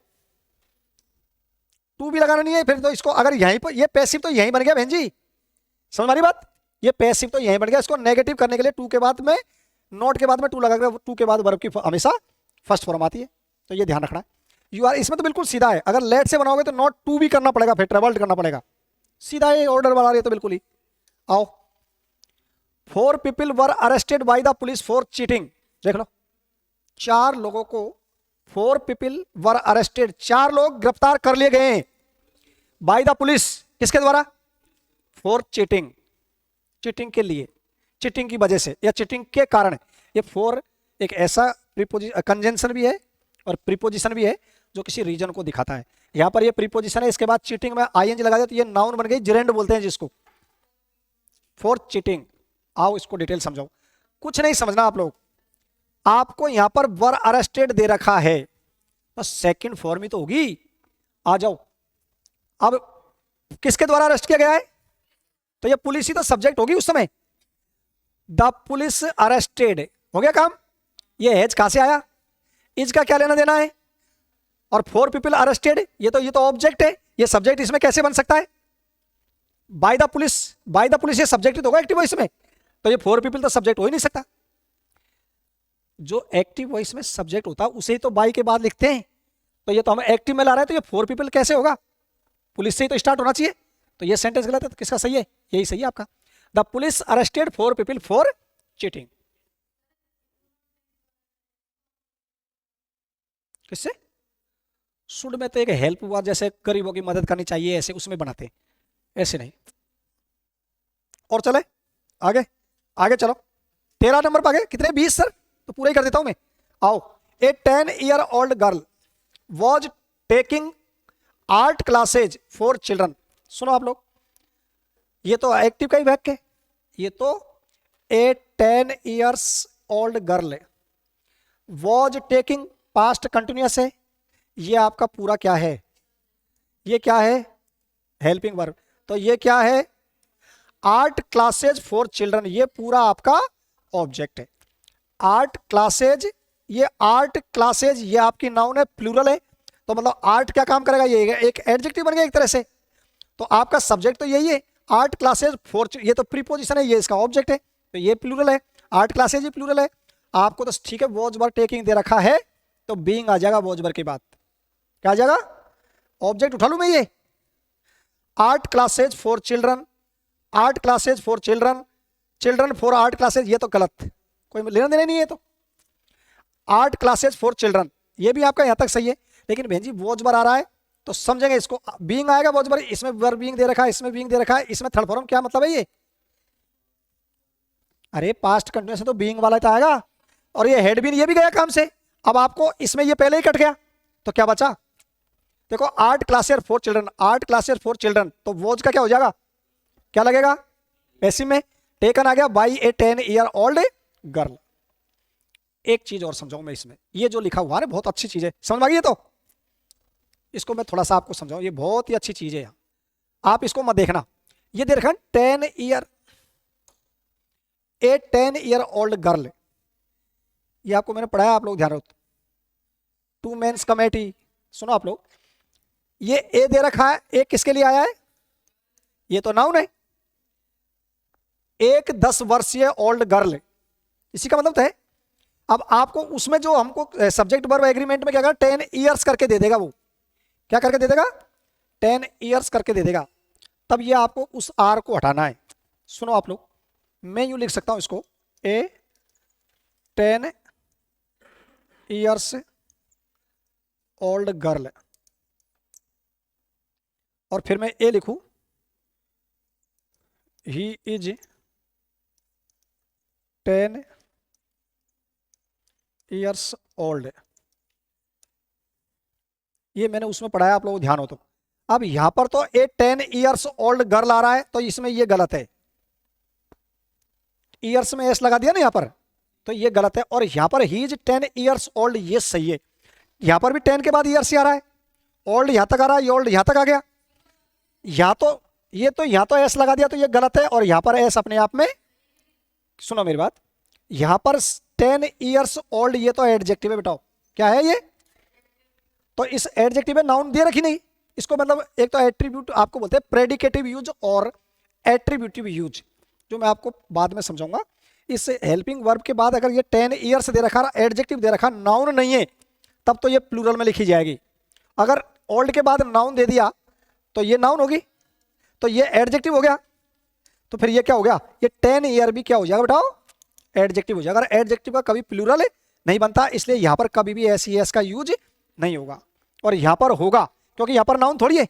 Speaker 1: टू भी लगाना नहीं है, फिर तो इसको अगर यहीं पर ये पैसिव तो यहीं बन गया बहन जी, समझ मारी बात। ये पैसिव तो यही बन गया, इसको नेगेटिव करने के लिए टू के बाद में, नॉट के बाद में टू लगा कर, टू के बाद वर्ब की हमेशा फर्स्ट फॉर्म आती है, तो ये ध्यान रखना है। यू आर इसमें तो बिल्कुल सीधा है, अगर लेट से बनाओगे तो नॉट टू भी करना पड़ेगा, फिर ट्रेवल्ड करना पड़ेगा, सीधा ये ऑर्डर बना रही है तो बिल्कुल ही। आओ, 4 people were arrested by the police for cheating. देख लो, 4 लोगों को, 4 पीपल वर अरेस्टेड, 4 लोग गिरफ्तार कर लिए गए बाय द पुलिस, किसके द्वारा? फॉर चीटिंग, चीटिंग के लिए, चीटिंग की वजह से या चीटिंग के कारण। ये फॉर एक ऐसा कंजंक्शन भी है और प्रीपोजिशन भी है जो किसी रीजन को दिखाता है। यहां पर ये प्रीपोजिशन है, इसके बाद चीटिंग में आईएनजी लगा दिया तो ये नाउन बन गई, जिरेंड बोलते हैं जिसको, फॉर चीटिंग। आओ इसको डिटेल समझाओ, कुछ नहीं समझना आप लोग। आपको यहां पर वर अरेस्टेड दे रखा है, बस सेकंड फॉर्म ही तो होगी। आ जाओ, अब किसके द्वारा अरेस्ट किया गया है? तो ये पुलिस ही तो सब्जेक्ट होगी उस समय। द पुलिस अरेस्टेड हो गया काम। ये हैज कहां से आया? इज का क्या लेना देना है? और 4 पीपल अरेस्टेड, ये तो ऑब्जेक्ट है, ये सब्जेक्ट इसमें कैसे बन सकता है? By the police, by the police ये सब्जेक्ट तो होगा एक्टिव वॉइस में, तो ये 4 पीपल तो सब्जेक्ट हो ही नहीं सकता। जो एक्टिव वॉइस में सब्जेक्ट होता है उसे ही तो बाय के बाद लिखते हैं, तो ये तो हम एक्टिव में ला रहे हैं, तो ये 4 पीपल कैसे होगा? पुलिस से ही तो स्टार्ट होना चाहिए, तो ये सेंटेंस गलत है। तो किसका सही है? यही सही है आपका। The police arrested 4 people for cheating. किससे? शुड में तो एक हेल्प हुआ, जैसे गरीबों की मदद करनी चाहिए ऐसे उसमें बनाते, ऐसे नहीं। और चले आगे, आगे चलो। 13 नंबर पर आगे, कितने? 20 सर, तो पूरा ही कर देता हूं मैं। आओ, ए 10 year old girl was taking art classes for children. सुनो आप लोग, ये तो एक्टिव का ही वाक्य है, ये तो ए 10 years old girl was taking, past continuous है, ये आपका पूरा क्या है? ये क्या है? Helping verb. तो ये क्या है? आर्ट क्लासेज फॉर चिल्ड्रन, ये पूरा आपका ऑब्जेक्ट है। आर्ट क्लासेज, ये आर्ट क्लासेज ये आपकी नाउन है, प्लूरल है, तो मतलब आर्ट क्या काम करेगा? ये एक एडजेक्टिव बन गया एक तरह से। तो आपका सब्जेक्ट तो यही है, आर्ट क्लासेज फॉर, ये तो प्रीपोजिशन है, ये इसका ऑब्जेक्ट है, तो ये प्लूरल है, आर्ट क्लासेज ये प्लूरल है। आपको तो ठीक है वॉज वर टेकिंग दे रखा है, तो बीइंग आ जाएगा वॉज वर के बाद, क्या आ जाएगा? ऑब्जेक्ट उठा लूं मैं ये, art classes for children, art classes for children, children for art classes, ये तो गलत, कोई लेना देना नहीं है। तो आर्ट क्लासेज फॉर चिल्ड्रन ये भी आपका यहां तक सही है, लेकिन बहन जी वॉज वर आ रहा है तो समझेंगे इसको, बीइंग आएगा वॉज वर, इसमें वर्ब बीइंग दे रखा है, इसमें बीइंग दे रखा है, इसमें थर्ड फॉर्म, क्या मतलब है ये? अरे पास्ट कंटिन्यूअस है तो बीइंग वाला तो आएगा, और ये हेड बीन ये भी गया काम से। अब आपको इसमें ये पहले ही कट गया, तो क्या बचा? देखो, art classes for children, art classes for children, तो वॉज का क्या हो जाएगा? क्या लगेगा? पैसिव में टेकन आ गया by A 10 year old girl. एक चीज और समझाऊं मैं इसमें, ये जो लिखा हुआ है बहुत अच्छी चीज है, समझ आ गई? तो इसको मैं थोड़ा सा आपको समझाऊं, ये बहुत ही अच्छी चीज है, आप इसको मत देखना। ये दे रखा 10 ईयर, ए 10 ईयर ओल्ड गर्ल, ये आपको मैंने पढ़ाया, आप लोग ध्यान रखो। 2 मेंस कमेटी, सुनो आप लोग, ये ए दे रखा है, ए किसके लिए आया है? ये तो नाउन है, एक 10 वर्षीय ओल्ड गर्ल, इसी का मतलब तो है। अब आपको उसमें जो हमको सब्जेक्ट वर्ब एग्रीमेंट में क्या करेगा? 10 ईयर्स करके दे देगा, वो क्या करके दे देगा? 10 ईयर्स करके दे देगा, तब ये आपको उस आर को हटाना है। सुनो आप लोग, मैं यूं लिख सकता हूं इसको, ए 10 ईयर्स ओल्ड गर्ल, और फिर मैं ए लिखूं, ही इज 10 ईयर्स ओल्ड, ये मैंने उसमें पढ़ाया, आप लोग ध्यान हो तो। अब यहां पर तो ए 10 ईयर्स ओल्ड गर्ल आ रहा है, तो इसमें ये गलत है, ईयर्स में एस लगा दिया ना यहां पर, तो ये गलत है। और यहां पर ही इज 10 ईयर्स ओल्ड, ये सही है। यहां पर भी 10 के बाद ईयर्स ही आ रहा है, ओल्ड यहां तक आ रहा है, ये ओल्ड यहां तक आ गया, यहां तो ये तो यहां तो एस लगा दिया, तो ये गलत है। और यहां पर एस अपने आप में, सुनो मेरी बात, यहां पर 10 ईयर्स ओल्ड ये तो एडजेक्टिव है, बताओ क्या है ये? तो इस एडजेक्टिव में नाउन दे रखी नहीं, इसको मतलब एक तो एट्रीब्यूट आपको बोलते हैं प्रेडिकेटिव यूज और एट्रीब्यूटिव यूज, जो मैं आपको बाद में समझाऊंगा। इस हेल्पिंग वर्ब के बाद अगर ये 10 ईयर्स दे रखा, एडजेक्टिव दे रखा, नाउन नहीं है, तब तो ये प्लूरल में लिखी जाएगी। अगर ओल्ड के बाद नाउन दे दिया तो ये नाउन होगी, तो ये एडजेक्टिव हो गया, तो फिर ये क्या हो गया, ये 10 ईयर भी क्या हो जाएगा बताओ, एडजेक्टिव हो जाएगा। अगर एडजेक्टिव का कभी प्लूरल नहीं बनता, इसलिए यहां पर कभी भी एस ई एस का यूज नहीं होगा। और यहां पर होगा क्योंकि यहां पर नाउन थोड़ी है,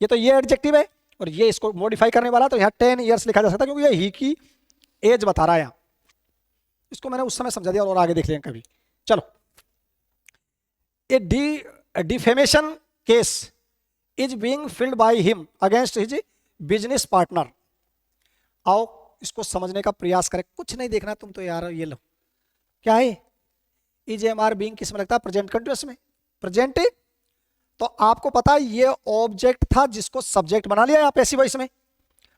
Speaker 1: ये तो ये एडजेक्टिव है और ये इसको मॉडिफाई करने वाला, तो यहां 10 ईयर्स लिखा जा सकता है क्योंकि ये ही की एज बता रहा है यहां। इसको मैंने उस समय समझा दिया और आगे देख लेंगे कभी। चलो, a defamation case is being filed by him against his business partner. आओ इसको समझने का प्रयास करें, कुछ नहीं देखना तुम तो यार। ये लो क्या है, इज एम आर बीइंग किस में लगता है, प्रेजेंट कंटिन्यूअस में, प्रेजेंट। तो आपको पता है ये ऑब्जेक्ट था जिसको सब्जेक्ट बना लिया आप पैसिव वॉइस में,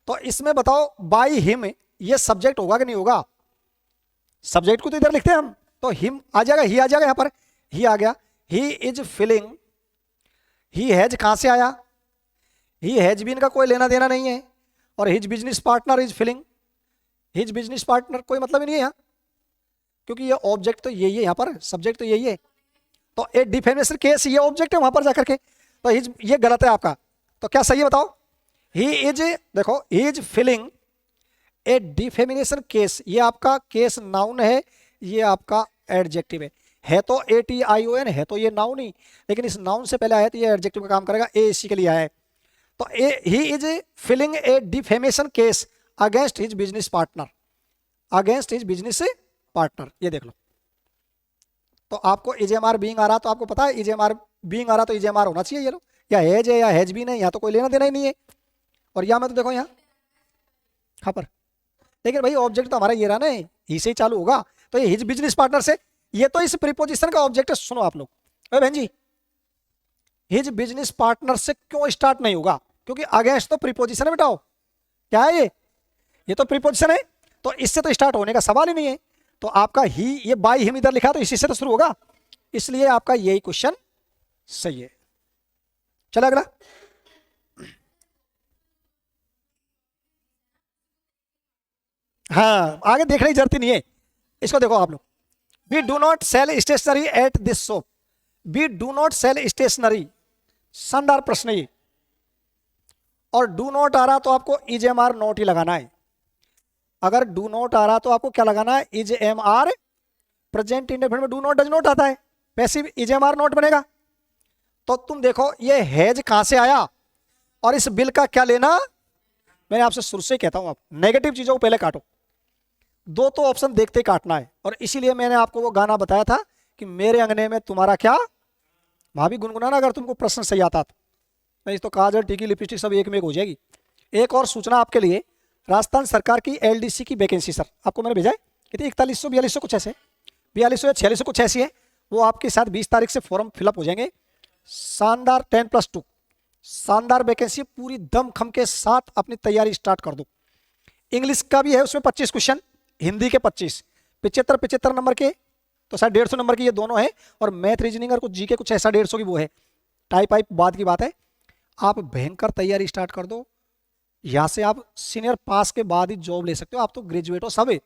Speaker 1: तो इसमें बताओ बाय हिम ये सब्जेक्ट होगा कि नहीं होगा। सब्जेक्ट को तो इधर लिखते हैं हम, तो हिम आ जाएगा, ही आ जाएगा, यहां पर ही आ गया। ही इज फीलिंग, ही हैज कहां से आया, ही हैज बीन का कोई लेना देना नहीं है, और his business partner is feeling, his business partner कोई मतलब ही नहीं है यहां, क्योंकि ये ऑब्जेक्ट तो यही है, यहां पर सब्जेक्ट तो यही है। तो ए डिफेमेशन केस ये ऑब्जेक्ट है वहां पर जाकर के, तो हिज ये गलत है आपका, तो क्या सही है बताओ। ही इज, देखो he is feeling a defamation case, ये आपका केस नाउन है, ये आपका एडजेक्टिव है तो ATION है, तो ये नाउन ही, लेकिन इस नाउन से पहले आया तो ये एडजेक्टिव का काम करेगा, ए इसी के लिए आया है। तो he is filing a defamation case against his business partner, against his business partner, ये देख लो। तो आपको इजेएमआर बीइंग आ रहा, तो आपको पता है इजेएमआर बीइंग आ रहा तो इजेएमआर होना चाहिए, ये लो, या हैज है या हैज बीन है, यहाँ तो कोई लेना देना ही नहीं है। और यहाँ में तो देखो यहाँ पर, लेकिन भाई ऑब्जेक्ट तो हमारा ये रहा ना, ही से ही चालू होगा, तो ये हिज बिजनेस पार्टनर से, ये तो इस प्रीपोजिशन का ऑब्जेक्ट है। सुनो आप लोग, अरे बहन जी, हिज बिजनेस पार्टनर से क्यों स्टार्ट नहीं होगा, क्योंकि अगेंस्ट तो प्रीपोजिशन है बेटाओ, क्या है ये तो प्रीपोजिशन है, तो इससे तो स्टार्ट होने का सवाल ही नहीं है। तो आपका ही, ये बाय हिम इधर लिखा तो इसी से तो शुरू होगा, इसलिए आपका यही क्वेश्चन सही है। चलो अगला, हाँ आगे देखने की जरूरत नहीं है, इसको देखो आप लोग। We do not sell stationery at this shop, we do not sell stationery, शानदार प्रश्न ये। और डू नॉट आ रहा तो आपको इज एम आर नॉट ही लगाना है। अगर डू नॉट आ रहा तो आपको क्या लगाना है, is am are, present indefinite में डू नॉट डज नॉट आता है, passive is am are not बनेगा। तो तुम देखो ये हैज कहां से आया और इस बिल का क्या लेना। मैंने आपसे शुरू से कहता हूं, आप नेगेटिव चीजों को पहले काटो, दो तो ऑप्शन देखते ही काटना है। और इसीलिए मैंने आपको वो गाना बताया था कि मेरे अंगने में तुम्हारा क्या, वहां भी गुनगुनाना अगर तुमको प्रश्न सही आता तो, नहीं तो काजल टीकी लिपस्टिक सब एक में एक हो जाएगी। एक और सूचना आपके लिए, राजस्थान सरकार की LDC की वैकेंसी सर आपको मैंने भेजा है, कितनी 4100 4200 कुछ ऐसे, 4200 या 4600 कुछ ऐसी है, वो आपके साथ 20 तारीख से फॉर्म फिलअप हो जाएंगे। शानदार 10+2 शानदार वैकेंसी, पूरी दमखम के साथ अपनी तैयारी स्टार्ट कर दो। इंग्लिश का भी है उसमें 25 क्वेश्चन, हिंदी के 25, 75 नंबर के, तो शायद 150 नंबर की ये दोनों है, और मैथ रीजनिंग और कुछ जीके कुछ ऐसा 150 की वो है। टाइप वाइप बाद की बात है, आप भयंकर तैयारी स्टार्ट कर दो, यहां से आप सीनियर पास के बाद ही जॉब ले सकते हो, आप तो ग्रेजुएट हो सब है।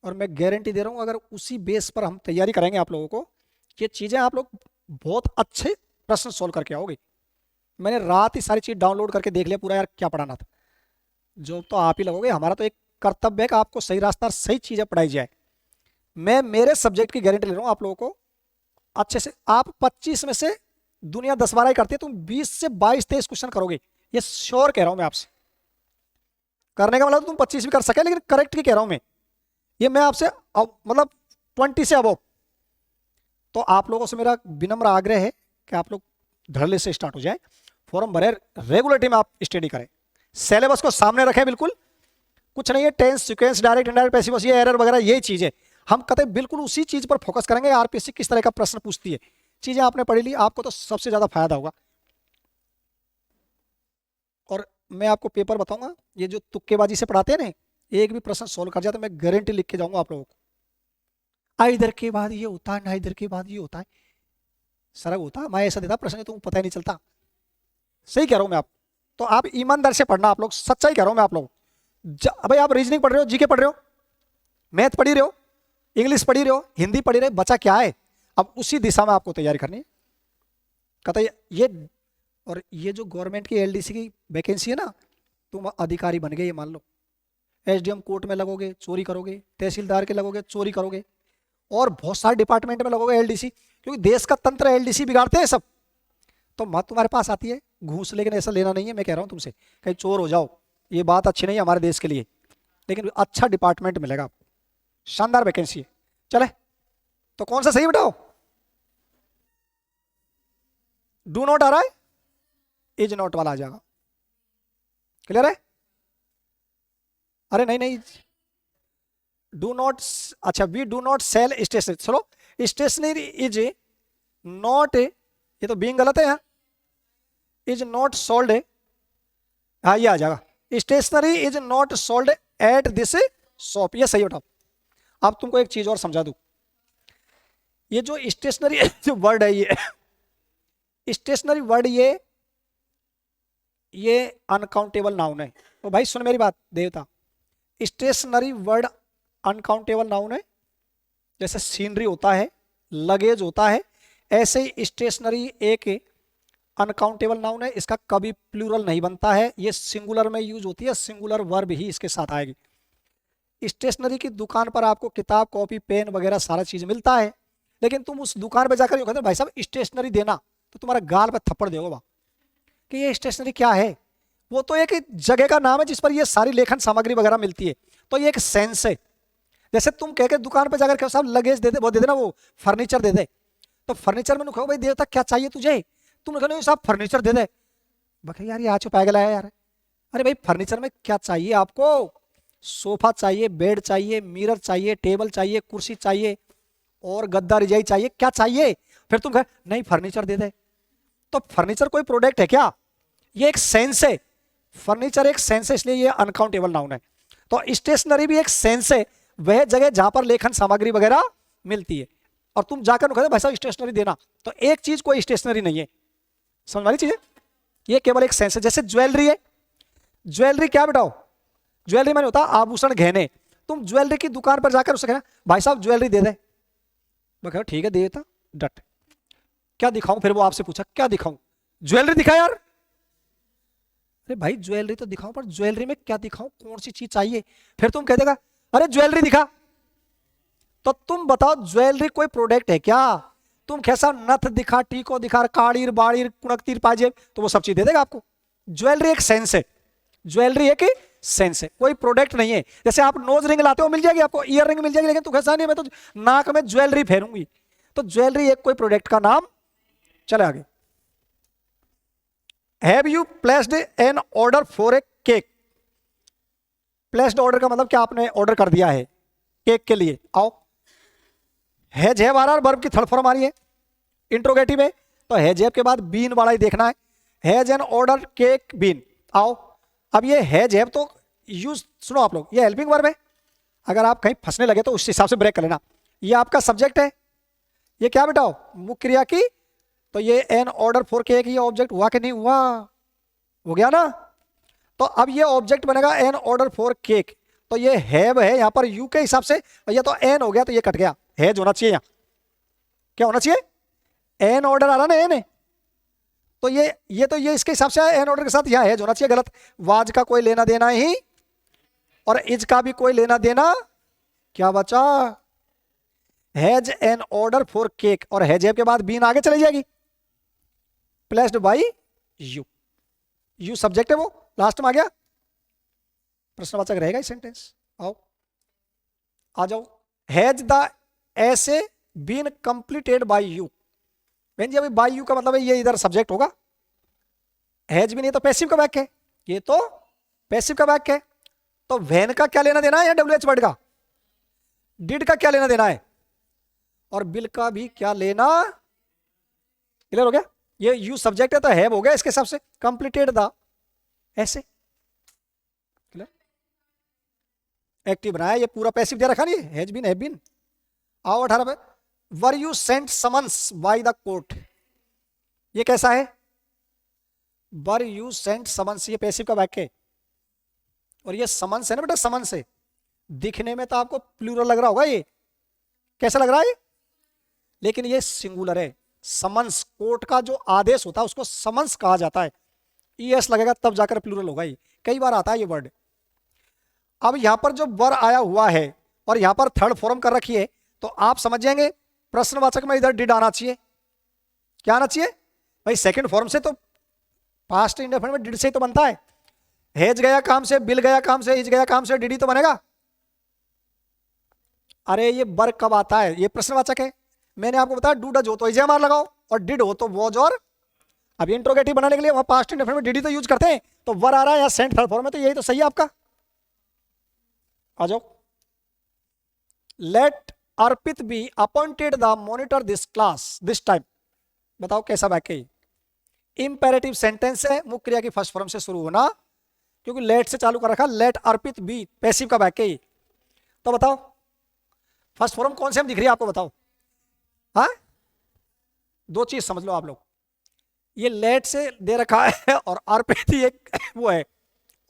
Speaker 1: और मैं गारंटी दे रहा हूं अगर उसी बेस पर हम तैयारी करेंगे आप लोगों को, ये चीजें आप लोग बहुत अच्छे प्रश्न सोल्व करके आओगे। मैंने रात ही सारी चीज डाउनलोड करके देख लिया पूरा, यार क्या पढ़ाना था। जॉब तो आप ही लगोगे, हमारा तो एक कर्तव्य है कि आपको सही रास्ता सही चीजें पढ़ाई जाए। मैं मेरे सब्जेक्ट की गारंटी ले रहा हूं आप लोगों को अच्छे से। आप 25 में से दुनिया 10-12 ही करती है, तुम 20 से 22-23 क्वेश्चन करोगे, ये श्योर कह रहा हूं मैं आपसे। करने का मतलब तुम 25 भी कर सके, लेकिन करेक्ट की कह रहा हूं मैं, ये मैं आपसे मतलब 20 से अबव। तो आप लोगों से मेरा विनम्र आग्रह है कि आप लोग धड़ल्ले से स्टार्ट हो जाए, फॉर्म भरे, रेगुलरिटी में आप स्टडी करें, सिलेबस को सामने रखें, बिल्कुल कुछ नहीं है, tense sequence direct indirect passive ये एरर वगैरह यही चीज है, हम कतई बिल्कुल उसी चीज पर फोकस करेंगे। आरपीएससी किस तरह का प्रश्न पूछती है, चीजें आपने पढ़ी ली, आपको तो सबसे ज्यादा फायदा होगा। और मैं आपको पेपर बताऊंगा, ये जो तुक्केबाजी से पढ़ाते हैं ना, एक भी प्रश्न सोल्व कर जाए तो मैं गारंटी लिख के जाऊंगा आप लोगों को, इधर के बाद ये होता है ना, इधर के बाद ये होता है, सरल होता है, मैं ऐसा देता प्रश्न तुमको पता ही नहीं चलता। सही कह रहा हूं मैं आप, तो आप ईमानदार से पढ़ना, आप लोग सच्चाई कह रहा हूं मैं आप लोग। भाई आप रीजनिंग पढ़ रहे हो, जीके पढ़ रहे हो, मैथ पढ़ी रहे हो, इंग्लिश पढ़ी रहे हो, हिंदी पढ़ी रहे, बचा क्या है? अब उसी दिशा में आपको तैयारी करनी है। कहता ये और ये जो गवर्नमेंट की एलडीसी की वैकेंसी है ना, तुम अधिकारी बन गए, ये मान लो एसडीएम कोर्ट में लगोगे चोरी करोगे, तहसीलदार के लगोगे चोरी करोगे, और बहुत सारे डिपार्टमेंट में लगोगे एलडीसी, क्योंकि देश का तंत्र एलडीसी बिगाड़ते हैं सब। तो मत तुम्हारे पास आती है घूस, लेकिन ऐसा लेना नहीं है, मैं कह रहा हूं तुमसे, कहीं चोर हो जाओ, ये बात अच्छी नहीं है हमारे देश के लिए। लेकिन अच्छा डिपार्टमेंट मिलेगा आपको, शानदार वैकेंसी है। चले तो कौन सा सही बताओ? डू नॉट आ रहा है, इज नॉट वाला आ जाएगा। क्लियर है? अरे नहीं नहीं, डू नॉट, अच्छा we do not sell stationery, चलो स्टेशनरी इज नॉट, ये तो बीइंग गलत है यहाँ, इज नॉट सोल्ड, हाँ ये आ जाएगा, stationery is not sold at this shop, ये सही उठाओ। अब तुमको एक चीज और समझा दूं, ये जो स्टेशनरी जो वर्ड है, ये स्टेशनरी वर्ड, ये अनकाउंटेबल नाउन है। तो भाई सुन मेरी बात देवता, स्टेशनरी वर्ड अनकाउंटेबल नाउन है। जैसे सीनरी होता है, लगेज होता है, ऐसे ही स्टेशनरी एक अनकाउंटेबल नाउन है, इसका कभी प्लूरल नहीं बनता है, ये सिंगुलर में यूज होती है, सिंगुलर वर्ब ही इसके साथ आएगी। स्टेशनरी की दुकान पर आपको किताब कॉपी पेन वगैरह सारा चीज मिलता है, लेकिन तुम उस दुकान पर जाकर कहते भाई साहब स्टेशनरी देना, तो तुम्हारा गाल पे थप्पड़ देगा कि ये स्टेशनरी क्या है। वो तो एक जगह का नाम है जिस पर ये सारी लेखन सामग्री वगैरह मिलती है, तो ये एक सेंस है। जैसे तुम कह के दुकान पर जाकर साहब लगेज दे दे, वो दे देना, वो फर्नीचर दे दे, तो फर्नीचर में कहो भाई देवता क्या चाहिए तुझे, तुम कहना साहब फर्नीचर दे दे, बखे यार ये आज पागल है यार। अरे भाई फर्नीचर में क्या चाहिए आपको? सोफा चाहिए, बेड चाहिए, मिरर चाहिए, टेबल चाहिए, कुर्सी चाहिए, और गद्दा रजाई चाहिए, क्या चाहिए? फिर तुम कहे नहीं फर्नीचर दे दे, तो फर्नीचर कोई प्रोडक्ट है क्या? ये एक सेंस है, फर्नीचर एक सेंस है, इसलिए ये अनकाउंटेबल नाउन है। तो स्टेशनरी भी एक सेंस है, वह जगह जहां पर लेखन सामग्री वगैरह मिलती है, और तुम जाकर कहते भाई साहब स्टेशनरी देना, तो एक चीज कोई स्टेशनरी नहीं है, समझ वाली चीज है, ये केवल एक सेंस है। जैसे ज्वेलरी है, ज्वेलरी क्या बताओ? ज्वेलरी मैंने होता आभूषण गहने, तुम ज्वेलरी की दुकान पर जाकर उसे कहना भाई साहब ज्वेलरी दे दे, मैं ठीक है दे देता, डट, क्या दिखाऊं? फिर वो आपसे पूछा क्या दिखाऊं? ज्वेलरी दिखा यार, अरे भाई ज्वेलरी तो दिखाओ, पर ज्वेलरी में क्या दिखाऊं, कौन सी चीज चाहिए? फिर तुम कह देगा अरे ज्वेलरी दिखा, तो तुम बताओ ज्वेलरी कोई प्रोडक्ट है क्या? तुम कैसा नथ दिखा, टीको दिखा, काड़ीर बाड़ीर कुणकतीर पाजेब, तो वो सब चीज दे देगा आपको। ज्वेलरी एक सेंस है, ज्वेलरी एक सेंस है, कोई प्रोडक्ट नहीं है। जैसे आप नोज रिंग लाते हो मिल जाएगी आपको, ईयर रिंग मिल जाएगी, लेकिन तू कैसा नहीं मैं तो नाक में ज्वेलरी फेरूंगी, तो ज्वेलरी एक कोई प्रोडक्ट का नाम। चले आगे, have you placed an order for a cake? Placed order का मतलब क्या? आपने ऑर्डर कर दिया है केक के लिए। आओ, has have are are verb की थर्ड फॉर्म आ रही है इंट्रोगेटिव में, तो हैज हैव के बाद बीन वाला ही देखना है, has an order cake been. आओ, अब ये हैज हैव तो यूज सुनो आप लोग, ये हेल्पिंग वर्ब है, अगर आप कहीं फंसने लगे तो उस हिसाब से ब्रेक कर लेना। ये आपका सब्जेक्ट है, ये क्या बेटाओ? मुख्य क्रिया की, तो ये एन ऑर्डर फॉर केक, ये ऑब्जेक्ट हुआ कि नहीं हुआ? हो गया ना? तो अब ये ऑब्जेक्ट बनेगा एन ऑर्डर फॉर केक, तो ये हैव है यहां पर यू के हिसाब से, ये तो एन हो गया, तो ये कट गया, हैज होना चाहिए यहां। क्या होना चाहिए? एन ऑर्डर आ रहा ना, एन है, तो ये तो ये इसके हिसाब से एन ऑर्डर के साथ यहां हैज होना चाहिए, गलत। वाज का कोई लेना देना ही, और इज का भी कोई लेना देना, क्या बचा? Has an order for cake, और हैज के बाद बीन आगे चली जाएगी, placed by you, you subject है, वो लास्ट में आ गया, प्रश्नवाचक रहेगा इस सेंटेंस। आओ आ जाओ, हैज द ऐसे बीन कंप्लीटेड बाय यू, बहन जी अभी बाय यू का मतलब है ये इधर सब्जेक्ट होगा, हैज भी नहीं तो पैसिव का वाक्य है, ये तो पैसिव का वाक्य है, तो वैन का क्या लेना देना है या डब्ल्यूएच वर्ड का? डिड का क्या लेना देना है, और बिल का भी क्या लेना? क्लियर हो गया? ये यू सब्जेक्ट है तो हैव हो गया इसके हिसाब से, कंप्लीटेड द ऐसे एक्टिव बनाया, ये पूरा पैसिव दे रखा नहीं, हैज बीन हैव बीन। आओ 18 पे, were you sent summons by the court, ये कैसा है? वर यू सेंट समन्स, ये पैसिव का वाक्य है। और ये समन्स है ना बेटा, समन्स है। दिखने में तो आपको प्लूरल लग रहा होगा, ये कैसा लग रहा है, लेकिन ये सिंगुलर है। समन्स, कोर्ट का जो आदेश होता है उसको समन्स कहा जाता है। ईएस लगेगा तब जाकर प्लूरल होगा, ये कई बार आता है ये वर्ड। अब यहां पर जो वर आया हुआ है और यहां पर थर्ड फॉर्म कर रखी है, तो आप समझ जाएंगे प्रश्नवाचक में इधर डिड आना चाहिए। क्या आना चाहिए भाई, सेकंड फॉर्म से तो पास्ट इंडेफिनिट में डिड से तो बनता है। हैज गया काम से, बिल गया काम से, इज गया काम से, डिड ही तो बनेगा। अरे ये वर कब आता है, ये प्रश्नवाचक है। मैंने आपको बताया डू डज हो तो इजेमार लगाओ, और डिड हो तो वॉज, और अब इंट्रोगेटिव बनाने के लिए वहां पास्ट इंडेफिनिट में डिड ही तो यूज करते हैं। तो वर आ रहा है या सेंट थर्ड फॉर्म में, तो यही तो सही है आपका। आ जाओ। Let Arpit be appointed the monitor this class this time. बताओ कैसा वाक्य है। इंपेरेटिव सेंटेंस है, मुख्य क्रिया की फर्स्ट फॉर्म से शुरू होना, क्योंकि लेट से चालू कर रखा। लेट अर्पित बी पैसिव का वाक्य है। तो बताओ फर्स्ट फॉर्म कौन से हम दिख रही है आपको, बताओ। हाँ, दो चीज समझ लो आप लोग, ये लेट से दे रखा है और अर्पित एक वो है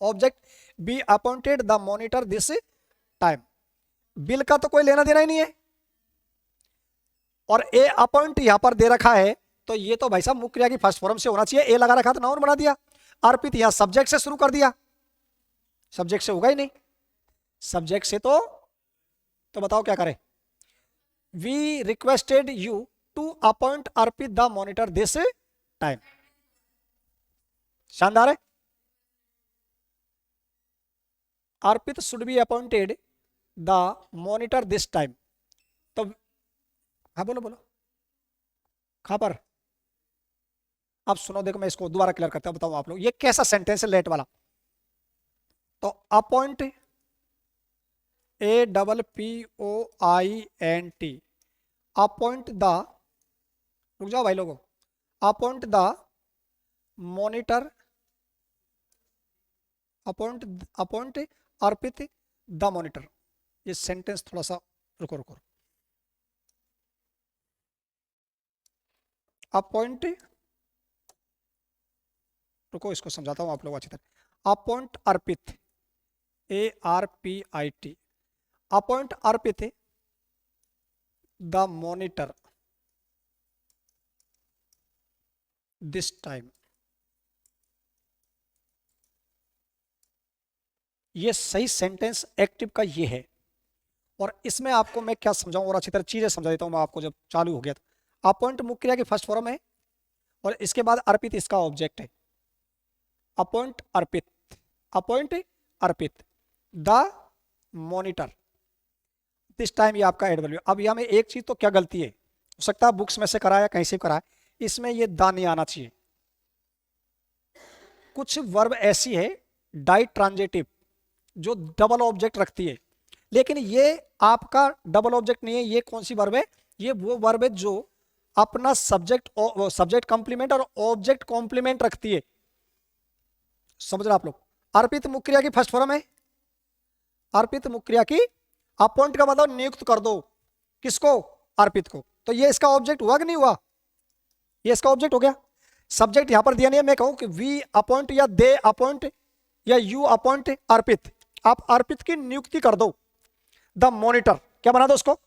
Speaker 1: object. B appointed the monitor this time, bill का तो कोई लेना देना ही नहीं है। और ए अपॉइंट यहां पर दे रखा है, तो ये तो भाई साहब मुख्य क्रिया की फर्स्ट फॉर्म से होना चाहिए। ए लगा रखा तो नाउन बना दिया। अर्पित यहां सब्जेक्ट से शुरू कर दिया, सब्जेक्ट से होगा ही नहीं। सब्जेक्ट से तो बताओ क्या करें। We requested you to appoint Arpit the monitor this time. शानदार है। Arpit should be appointed the monitor this time. तो हाँ बोलो बोलो, कहां पर। अब सुनो, देखो मैं इसको दोबारा क्लियर करता हूं, बताओ आप लोग ये कैसा सेंटेंस है लेट वाला। तो अपॉइंट, APPOINT, अपॉइंट द, रुक जाओ भाई लोगों, appoint the monitor, appoint Arpit the monitor. ये सेंटेंस थोड़ा सा रुको रुको, अपॉइंट, रुको इसको समझाता हूं आप लोग अच्छी तरह। Appoint Arpit, ARPIT, appoint Arpit the monitor this time. ये सही सेंटेंस एक्टिव का ये है। और इसमें आपको मैं क्या समझाऊं और अच्छी तरह चीजें समझा देता हूं मैं आपको जब चालू हो गया। तो अपॉइंट मुख्य क्रिया की फर्स्ट फॉर्म है और इसके बाद अर्पित इसका ऑब्जेक्ट है। Appoint Arpit, appoint Arpit the monitor this time, ये आपका एडवर्ब। अब यहां में एक चीज तो क्या गलती है, हो सकता है बुक्स में से कराया कहीं से कराया, इसमें ये द नहीं आना चाहिए। कुछ वर्ब ऐसी है डाई ट्रांजिटिव जो डबल ऑब्जेक्ट रखती है, लेकिन ये आपका डबल ऑब्जेक्ट नहीं है। ये कौन सी वर्ब है, ये वो वर्ब है जो अपना सब्जेक्ट कॉम्प्लीमेंट और ऑब्जेक्ट कॉम्प्लीमेंट रखती है। समझ रहे आप लोग। अर्पित मुख्य क्रिया की फर्स्ट फॉर्म है, अर्पित मुख्य क्रिया की। अपॉइंट का मतलब नियुक्त कर दो, किसको, अर्पित को। तो ये इसका ऑब्जेक्ट हुआ कि नहीं हुआ, ये इसका ऑब्जेक्ट हो गया। सब्जेक्ट यहां पर दिया नहीं है, मैं कहूं कि वी अपॉइंट या दे अपॉइंट या यू अपॉइंट अर्पित, आप अर्पित की नियुक्ति कर दो। द मॉनिटर क्या बना दो उसको।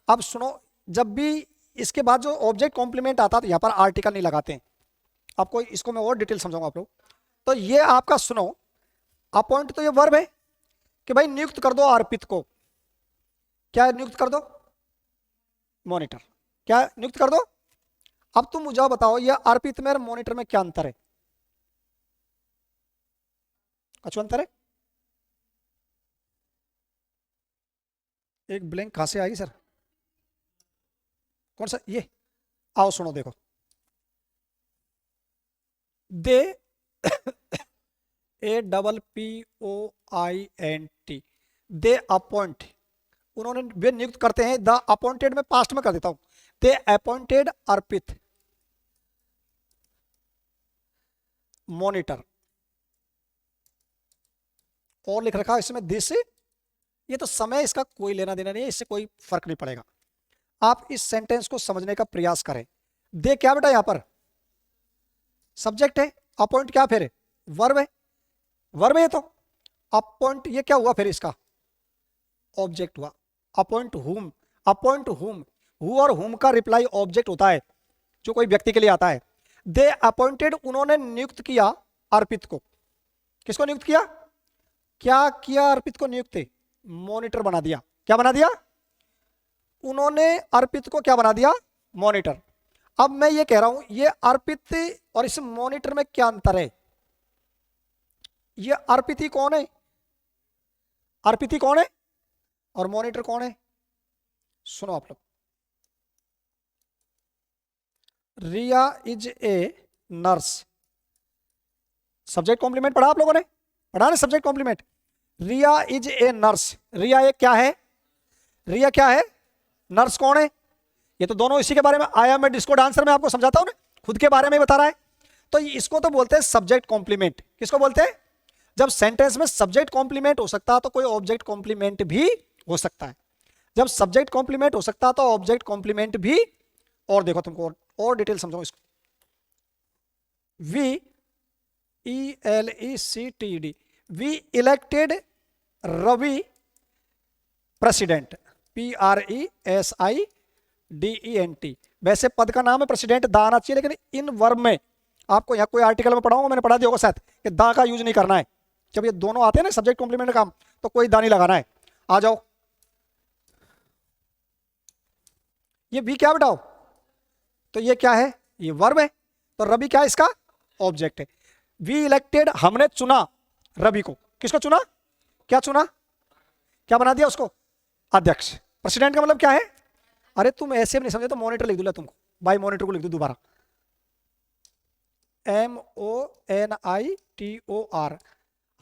Speaker 1: अब सुनो, जब भी इसके बाद जो ऑब्जेक्ट कॉम्प्लीमेंट आता है तो यहां पर आर्टिकल नहीं लगाते हैं। आपको इसको मैं और डिटेल समझाऊंगा आप लोग। तो ये आपका सुनो, अपॉइंट तो ये वर्ब है कि भाई नियुक्त कर दो अर्पित को। क्या नियुक्त कर दो, मॉनिटर, क्या नियुक्त कर दो। अब तुम मुझे बताओ ये अर्पित में और मॉनिटर में क्या अंतर है। अच्छा अंतर है। एक ब्लैंक कहां से आएगी सर, कौन सा ये, आओ सुनो देखो। दे APPOINT, दे अपॉइंट, उन्होंने, वे नियुक्त करते हैं। द अपॉइंटेड में पास्ट में कर देता हूं, दे अपॉइंटेड अर्पित मॉनिटर। और लिख रखा है इसमें दिस, ये तो समय इसका कोई लेना देना नहीं है, इससे कोई फर्क नहीं पड़ेगा। आप इस सेंटेंस को समझने का प्रयास करें। दे क्या बेटा, यहां पर सब्जेक्ट है, अपॉइंट क्या फिर वर्ब है, वर्ब है। तो अपॉइंट ये क्या हुआ फिर, इसका ऑब्जेक्ट हुआ। अपॉइंट हुम, अपॉइंट हुम, हु और हुम का रिप्लाई ऑब्जेक्ट होता है जो कोई व्यक्ति के लिए आता है। दे अपॉइंटेड, उन्होंने नियुक्त किया अर्पित को। किसको नियुक्त किया, क्या किया अर्पित को नियुक्त, मॉनिटर बना दिया। क्या बना दिया, उन्होंने अर्पित को क्या बना दिया, मॉनिटर। अब मैं ये कह रहा हूं ये अर्पित और इस मॉनिटर में क्या अंतर है। ये अर्पित कौन है, अर्पित कौन है और मॉनिटर कौन है। सुनो आप लोग, Riya is a nurse, subject complement पढ़ा आप लोगों ने, पढ़ा ना subject complement. Riya is a nurse, Riya एक क्या है, रिया क्या है, नर्स कौन है। ये तो दोनों इसी के बारे में आया, मैं डिस्कोड आंसर में आपको समझाता हूं ना, खुद के बारे में बता रहा है। तो इसको तो बोलते हैं सब्जेक्ट कॉम्प्लीमेंट। किसको बोलते हैं, जब सेंटेंस में सब्जेक्ट कॉम्प्लीमेंट हो सकता है तो कोई ऑब्जेक्ट कॉम्प्लीमेंट भी हो सकता है। जब सब्जेक्ट कॉम्प्लीमेंट हो सकता है तो ऑब्जेक्ट कॉम्प्लीमेंट भी। और देखो तुमको और डिटेल समझाओ इसको। VELECTED, we elected Ravi president, PRESIDENT। वैसे पद का नाम है प्रेसिडेंट, दा आना चाहिए, लेकिन इन वर्ब में आपको यहाँ कोई आर्टिकल में पढ़ाऊंगा, मैंने पढ़ा दिया होगा शायद कि दा का यूज नहीं करना है। जब ये दोनों आते हैं ना सब्जेक्ट कॉम्प्लीमेंट काम, तो कोई दा नहीं लगाना है। आ जाओ, ये वी क्या बताओ, तो ये क्या है, ये वर्ब है। तो रवि क्या है, इसका ऑब्जेक्ट है। वी इलेक्टेड, हमने चुना रवि को। किसको चुना, क्या चुना, क्या बना दिया उसको, अध्यक्ष। प्रेसिडेंट का मतलब क्या है, अरे तुम ऐसे भी नहीं समझे तो मॉनिटर लिख दूंगा तुमको, बाई मॉनिटर को लिख दो दोबारा, MONITOR।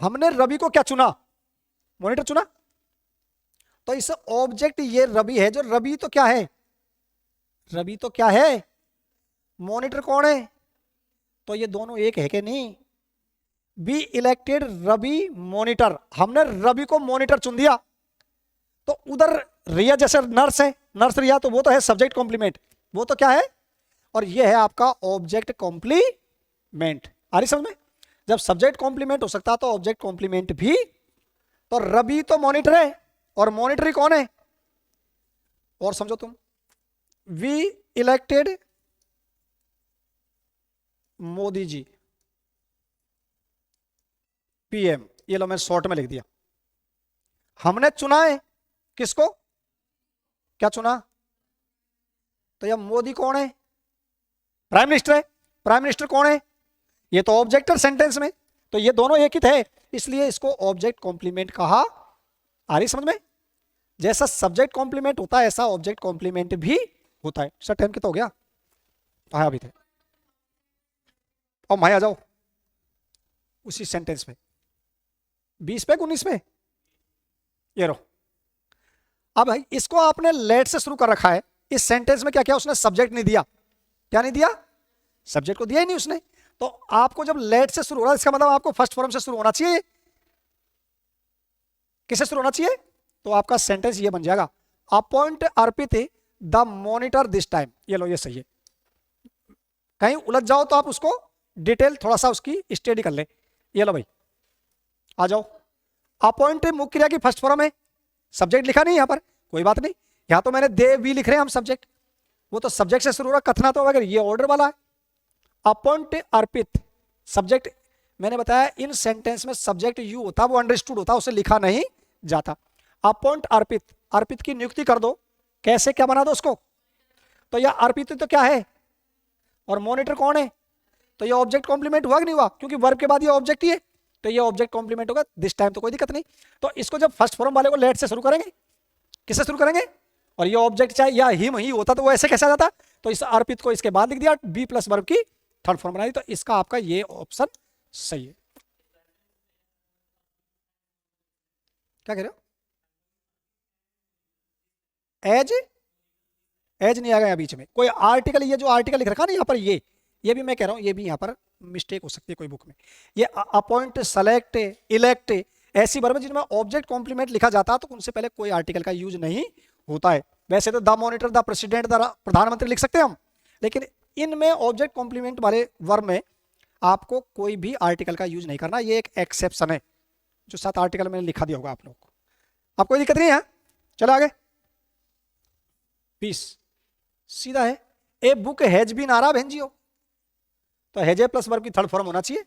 Speaker 1: हमने रवि को क्या चुना, मॉनिटर चुना। तो इस ऑब्जेक्ट ये रवि है, जो रवि तो क्या है, रवि तो क्या है, मॉनिटर कौन है। तो ये दोनों एक है कि नहीं। बी इलेक्टेड रवि मॉनिटर, हमने रवि को मॉनिटर चुन दिया। तो उधर रिया जैसे नर्स है, नर्स रिया, तो वो तो है सब्जेक्ट कॉम्प्लीमेंट, वो तो क्या है, और ये है आपका ऑब्जेक्ट कॉम्प्लीमेंट। आ रही समझ में, जब सब्जेक्ट कॉम्प्लीमेंट हो सकता तो ऑब्जेक्ट कॉम्प्लीमेंट भी। तो रवि तो मॉनिटर है और मॉनिटर ही कौन है, और समझो तुम, we elected Modi ji PM, ये लो मैं शॉर्ट में लिख दिया। हमने चुना है किसको, क्या चुना, तो यह मोदी कौन है, प्राइम मिनिस्टर है। प्राइम मिनिस्टर कौन है, ये तो ऑब्जेक्ट है सेंटेंस में, तो ये दोनों एक ही थे, इसलिए इसको ऑब्जेक्ट कॉम्प्लीमेंट कहा। आ रही समझ में, जैसा सब्जेक्ट कॉम्प्लीमेंट होता है ऐसा ऑब्जेक्ट कॉम्प्लीमेंट भी होता है। सर टाइम कितना हो गया, आया अभी थे, और माया आ जाओ उसी सेंटेंस में, 20 पे 19 पे, ये रो। अब भाई इसको आपने लेट से शुरू कर रखा है, इस सेंटेंस में क्या किया उसने, सब्जेक्ट नहीं दिया। क्या नहीं दिया, सब्जेक्ट को दिया ही नहीं उसने। तो आपको जब लेट से शुरू हो रहा है, इसका मतलब आपको फर्स्ट फॉर्म से शुरू होना चाहिए। किससे शुरू होना चाहिए, तो आपका सेंटेंस ये बन जाएगा, appoint Arpit the monitor this time. ये लो, ये सही है। कहीं उलझ जाओ तो आप उसको डिटेल थोड़ा सा उसकी स्टडी कर ले। ये लो भाई, आ जाओ। अपॉइंट मुख्य क्रिया की फर्स्ट फॉर्म है, सब्जेक्ट लिखा नहीं यहां पर, कोई बात नहीं। यहां तो मैंने दे वी लिख रहे हैं हम सब्जेक्ट, वो तो सब्जेक्ट से शुरू हो रहा, कथना तो अगर ये ऑर्डर वाला है। अपॉइंट अर्पित, सब्जेक्ट मैंने बताया इन सेंटेंस में सब्जेक्ट यू होता, वो अंडरस्टूड होता, उसे लिखा नहीं जाता। अपॉइंट अर्पित, अर्पित की नियुक्ति कर दो। कैसे, क्या बना दो उसको, तो यह अर्पित तो क्या है, और मॉनिटर कौन है, तो ये ऑब्जेक्ट कॉम्प्लीमेंट हुआ कि नहीं हुआ, क्योंकि वर्ब के बाद ये ऑब्जेक्ट ही है, तो ये ऑब्जेक्ट कॉम्प्लीमेंट होगा दिस टाइम, तो कोई दिक्कत नहीं। तो इसको जब फर्स्ट फॉर्म वाले को लेट से शुरू करेंगे, किससे शुरू करेंगे, और ये ऑब्जेक्ट चाहे या हिम ही होता तो वो ऐसे कैसे आ जाता, तो इस अर्पित को इसके बाद लिख दिया, बी प्लस वर्ब की थर्ड फॉर्म बना दी। तो इसका आपका ये ऑप्शन सही है। क्या कह रहे हो, एज, एज नहीं आएगा यहाँ बीच में कोई आर्टिकल, ये जो आर्टिकल लिख रखा ना यहाँ पर, ये भी मैं कह रहा हूँ, ये भी यहाँ पर मिस्टेक हो सकती है कोई बुक में। ये अपॉइंट, सेलेक्ट, इलेक्ट ऐसी वर्ब जिनमें ऑब्जेक्ट कॉम्प्लीमेंट लिखा जाता है तो उनसे पहले कोई आर्टिकल का यूज नहीं होता है। वैसे तो the monitor, the president, the प्रधानमंत्री लिख सकते हैं हम, लेकिन इनमें ऑब्जेक्ट कॉम्प्लीमेंट वाले वर्ब में आपको कोई भी आर्टिकल का यूज नहीं करना, ये एक एक्सेप्शन है जो 7 आर्टिकल मैंने लिखा दिया होगा आप लोगों को। अब कोई दिक्कत नहीं है? चलो आगे 20 सीधा है। ए बुक हैज बीन आरा भेंजियो, तो हैज ए प्लस वर्ब की थर्ड फॉर्म होना चाहिए।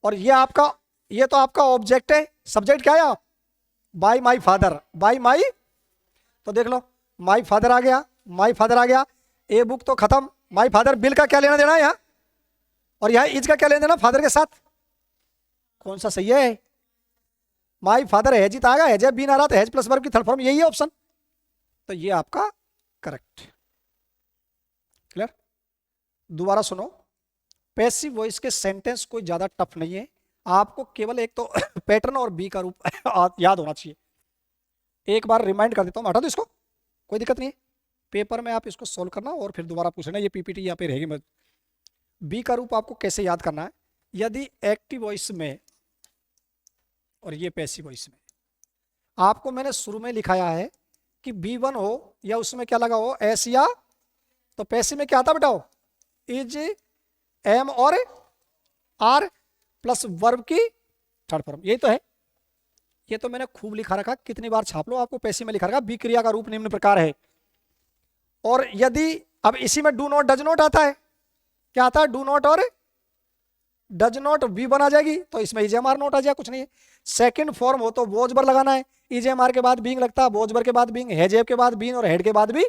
Speaker 1: और ये तो आपका ऑब्जेक्ट है, सब्जेक्ट क्या है? बाय माई फादर, बाय माई, तो देख लो माई फादर आ गया, माई फादर आ गया। ए बुक तो खत्म, माई फादर, बिल का क्या लेना देना है यहाँ, और यहाँ इज का क्या लेना देना फादर के साथ, कौन सा सही है? माई फादर हैज इट आ गया, हैज बीन आ रहा, तो हैज प्लस वर्ब की थर्ड फॉर्म यही है ऑप्शन, तो ये आपका करेक्ट। क्लियर? दोबारा सुनो, पैसिव वॉइस के सेंटेंस कोई ज्यादा टफ नहीं है, आपको केवल एक तो पैटर्न और बी का रूप याद होना चाहिए। एक बार रिमाइंड कर देता हूं, हटा दो इसको, कोई दिक्कत नहीं है, पेपर में आप इसको सोल्व करना और फिर दोबारा पूछना, ये पीपीटी यहाँ पे रहेगी। मत बी का रूप आपको कैसे याद करना है, यदि एक्टिव वॉइस में और ये पैसिव वॉइस में, आपको मैंने शुरू में लिखाया है कि B1 हो या उसमें क्या लगा हो एस या, तो पैसिव में क्या आता बेटा हो, इज, एम और आर प्लस वर्ब की थर्ड फॉर्म, यही तो है। ये तो मैंने खूब लिखा रखा, कितनी बार छाप लो, आपको पैसिव में लिखा रखा बी क्रिया का रूप निम्न प्रकार है। और यदि अब इसी में डू नॉट डज नॉट आता है, क्या आता है, डू नॉट और डज नॉट बी बना जाएगी, तो इसमें इज एम आर नोट आ जाए, कुछ नहीं है। सेकंड फॉर्म हो तो वॉज बर लगाना है, इज एम आर के बाद बीइंग लगता है, वॉज बर के बाद बीइंग, हैज हैव के बाद बीन और हेड के बाद भी,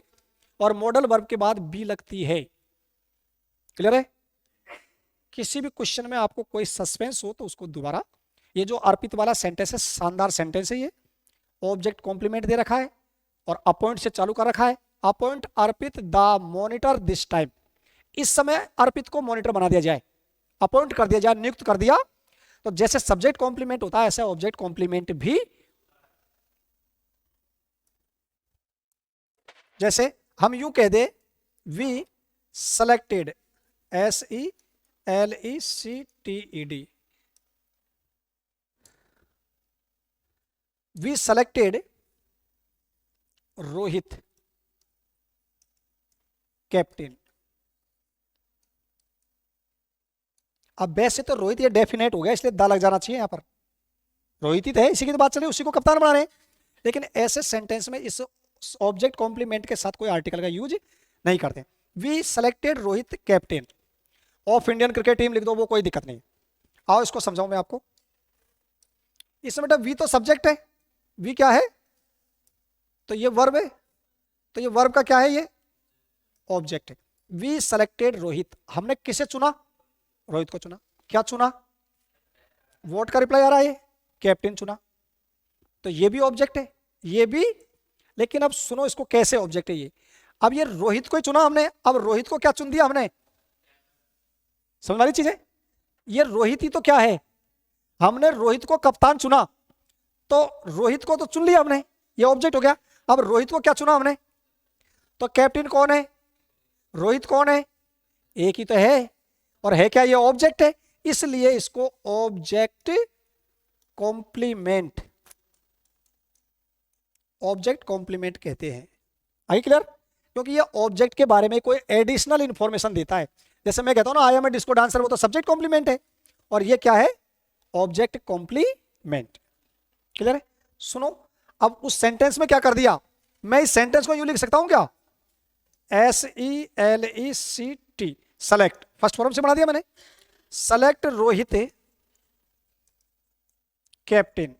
Speaker 1: और मॉडल वर्ब के बाद बी लगती है। क्लियर है? किसी भी क्वेश्चन में आपको कोई सस्पेंस हो तो उसको दोबारा, ये जो अर्पित वाला सेंटेंस है शानदार सेंटेंस है, ये ऑब्जेक्ट कॉम्प्लीमेंट दे रखा है और अपॉइंट से चालू कर रखा है, appoint Arpit the monitor this time, इस समय अर्पित को मॉनिटर बना दिया जाए, अपॉइंट कर दिया जाए, नियुक्त कर दिया। तो जैसे सब्जेक्ट कॉम्प्लीमेंट होता है ऐसे ऑब्जेक्ट कॉम्प्लीमेंट भी, जैसे हम यूं कह दे we selected, SELECTED, we selected Rohit captain. अब वैसे तो रोहित ये डेफिनेट हो गया, इसलिए दा लग जाना चाहिए यहां पर, रोहित ही तो है, इसी की तो बात चल रही है, उसी को कप्तान बना रहे हैं। लेकिन ऐसे सेंटेंस में इस ऑब्जेक्ट कॉम्प्लीमेंट के साथ कोई आर्टिकल का यूज नहीं करते। We selected Rohit captain of Indian cricket team लिख दो, वो कोई दिक्कत नहीं। आओ इसको समझाऊं मैं आपको। इसमें बेटा वी तो सब्जेक्ट है, वी क्या है, तो ये वर्ब है, तो ये वर्ब का क्या है, ये ऑब्जेक्ट है। वी सेलेक्टेड रोहित, हमने किसे चुना, रोहित को चुना। क्या चुना, वोट का रिप्लाई आ रहा है, कैप्टन चुना, तो ये भी ऑब्जेक्ट है, ये भी। लेकिन अब सुनो इसको कैसे ऑब्जेक्ट है ये, अब ये रोहित को ही चुना हमने, अब रोहित को क्या चुन दिया हमने, समझ वाली चीज है, ये रोहित ही तो क्या है, हमने रोहित को कप्तान चुना, तो रोहित को तो चुन लिया हमने, ये ऑब्जेक्ट हो गया। अब रोहित को क्या चुना हमने, तो कैप्टन कौन है, रोहित कौन है, एक ही तो है, और है क्या, ये ऑब्जेक्ट है, इसलिए इसको ऑब्जेक्ट कॉम्प्लीमेंट, ऑब्जेक्ट कॉम्प्लीमेंट कहते हैं। I clear? क्योंकि ये ऑब्जेक्ट के बारे में कोई एडिशनल इंफॉर्मेशन देता है। जैसे मैं कहता हूं ना I am a disco dancer, वो तो सब्जेक्ट कॉम्प्लीमेंट है, और ये क्या है, ऑब्जेक्ट कॉम्प्लीमेंट। क्लियर है? सुनो, अब उस सेंटेंस में क्या कर दिया, मैं इस सेंटेंस को यूं लिख सकता हूं क्या, SELECT, सेलेक्ट, फर्स्ट फॉर्म से बना दिया मैंने, सेलेक्ट रोहित कैप्टन,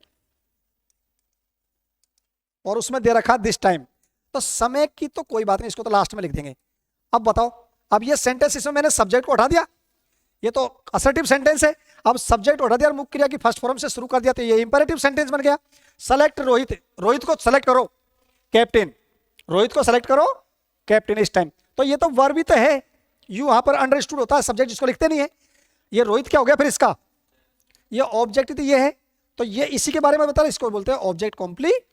Speaker 1: और उसमें दे रखा दिस टाइम, तो समय की तो कोई बात नहीं, इसको तो लास्ट में लिख देंगे। अब बताओ, अब ये सेंटेंस, इसमें मैंने सब्जेक्ट को हटा दिया, ये तो असर्टिव सेंटेंस है, अब सब्जेक्ट हटा दिया और मुख्य क्रिया की फर्स्ट फॉर्म से शुरू कर दिया, तो ये इंपेरेटिव सेंटेंस बन गया। सेलेक्ट रोहित, रोहित को सेलेक्ट करो कैप्टन, रोहित को सेलेक्ट करो कैप्टन इस टाइम, तो ये तो वर्ब ही तो है, यू यहां पर अंडरस्टूड होता है, सब्जेक्ट जिसको लिखते नहीं है। ये रोहित क्या हो गया फिर इसका, ये ऑब्जेक्ट तो ये है, तो ये इसी के बारे में बता रहे, इसको बोलते हैं ऑब्जेक्ट कॉम्प्लीट।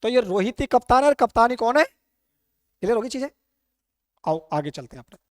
Speaker 1: तो ये रोहित ही कप्तान है, और कप्तानी कौन है, क्लियर होगी चीजें। आओ आगे चलते हैं अपने।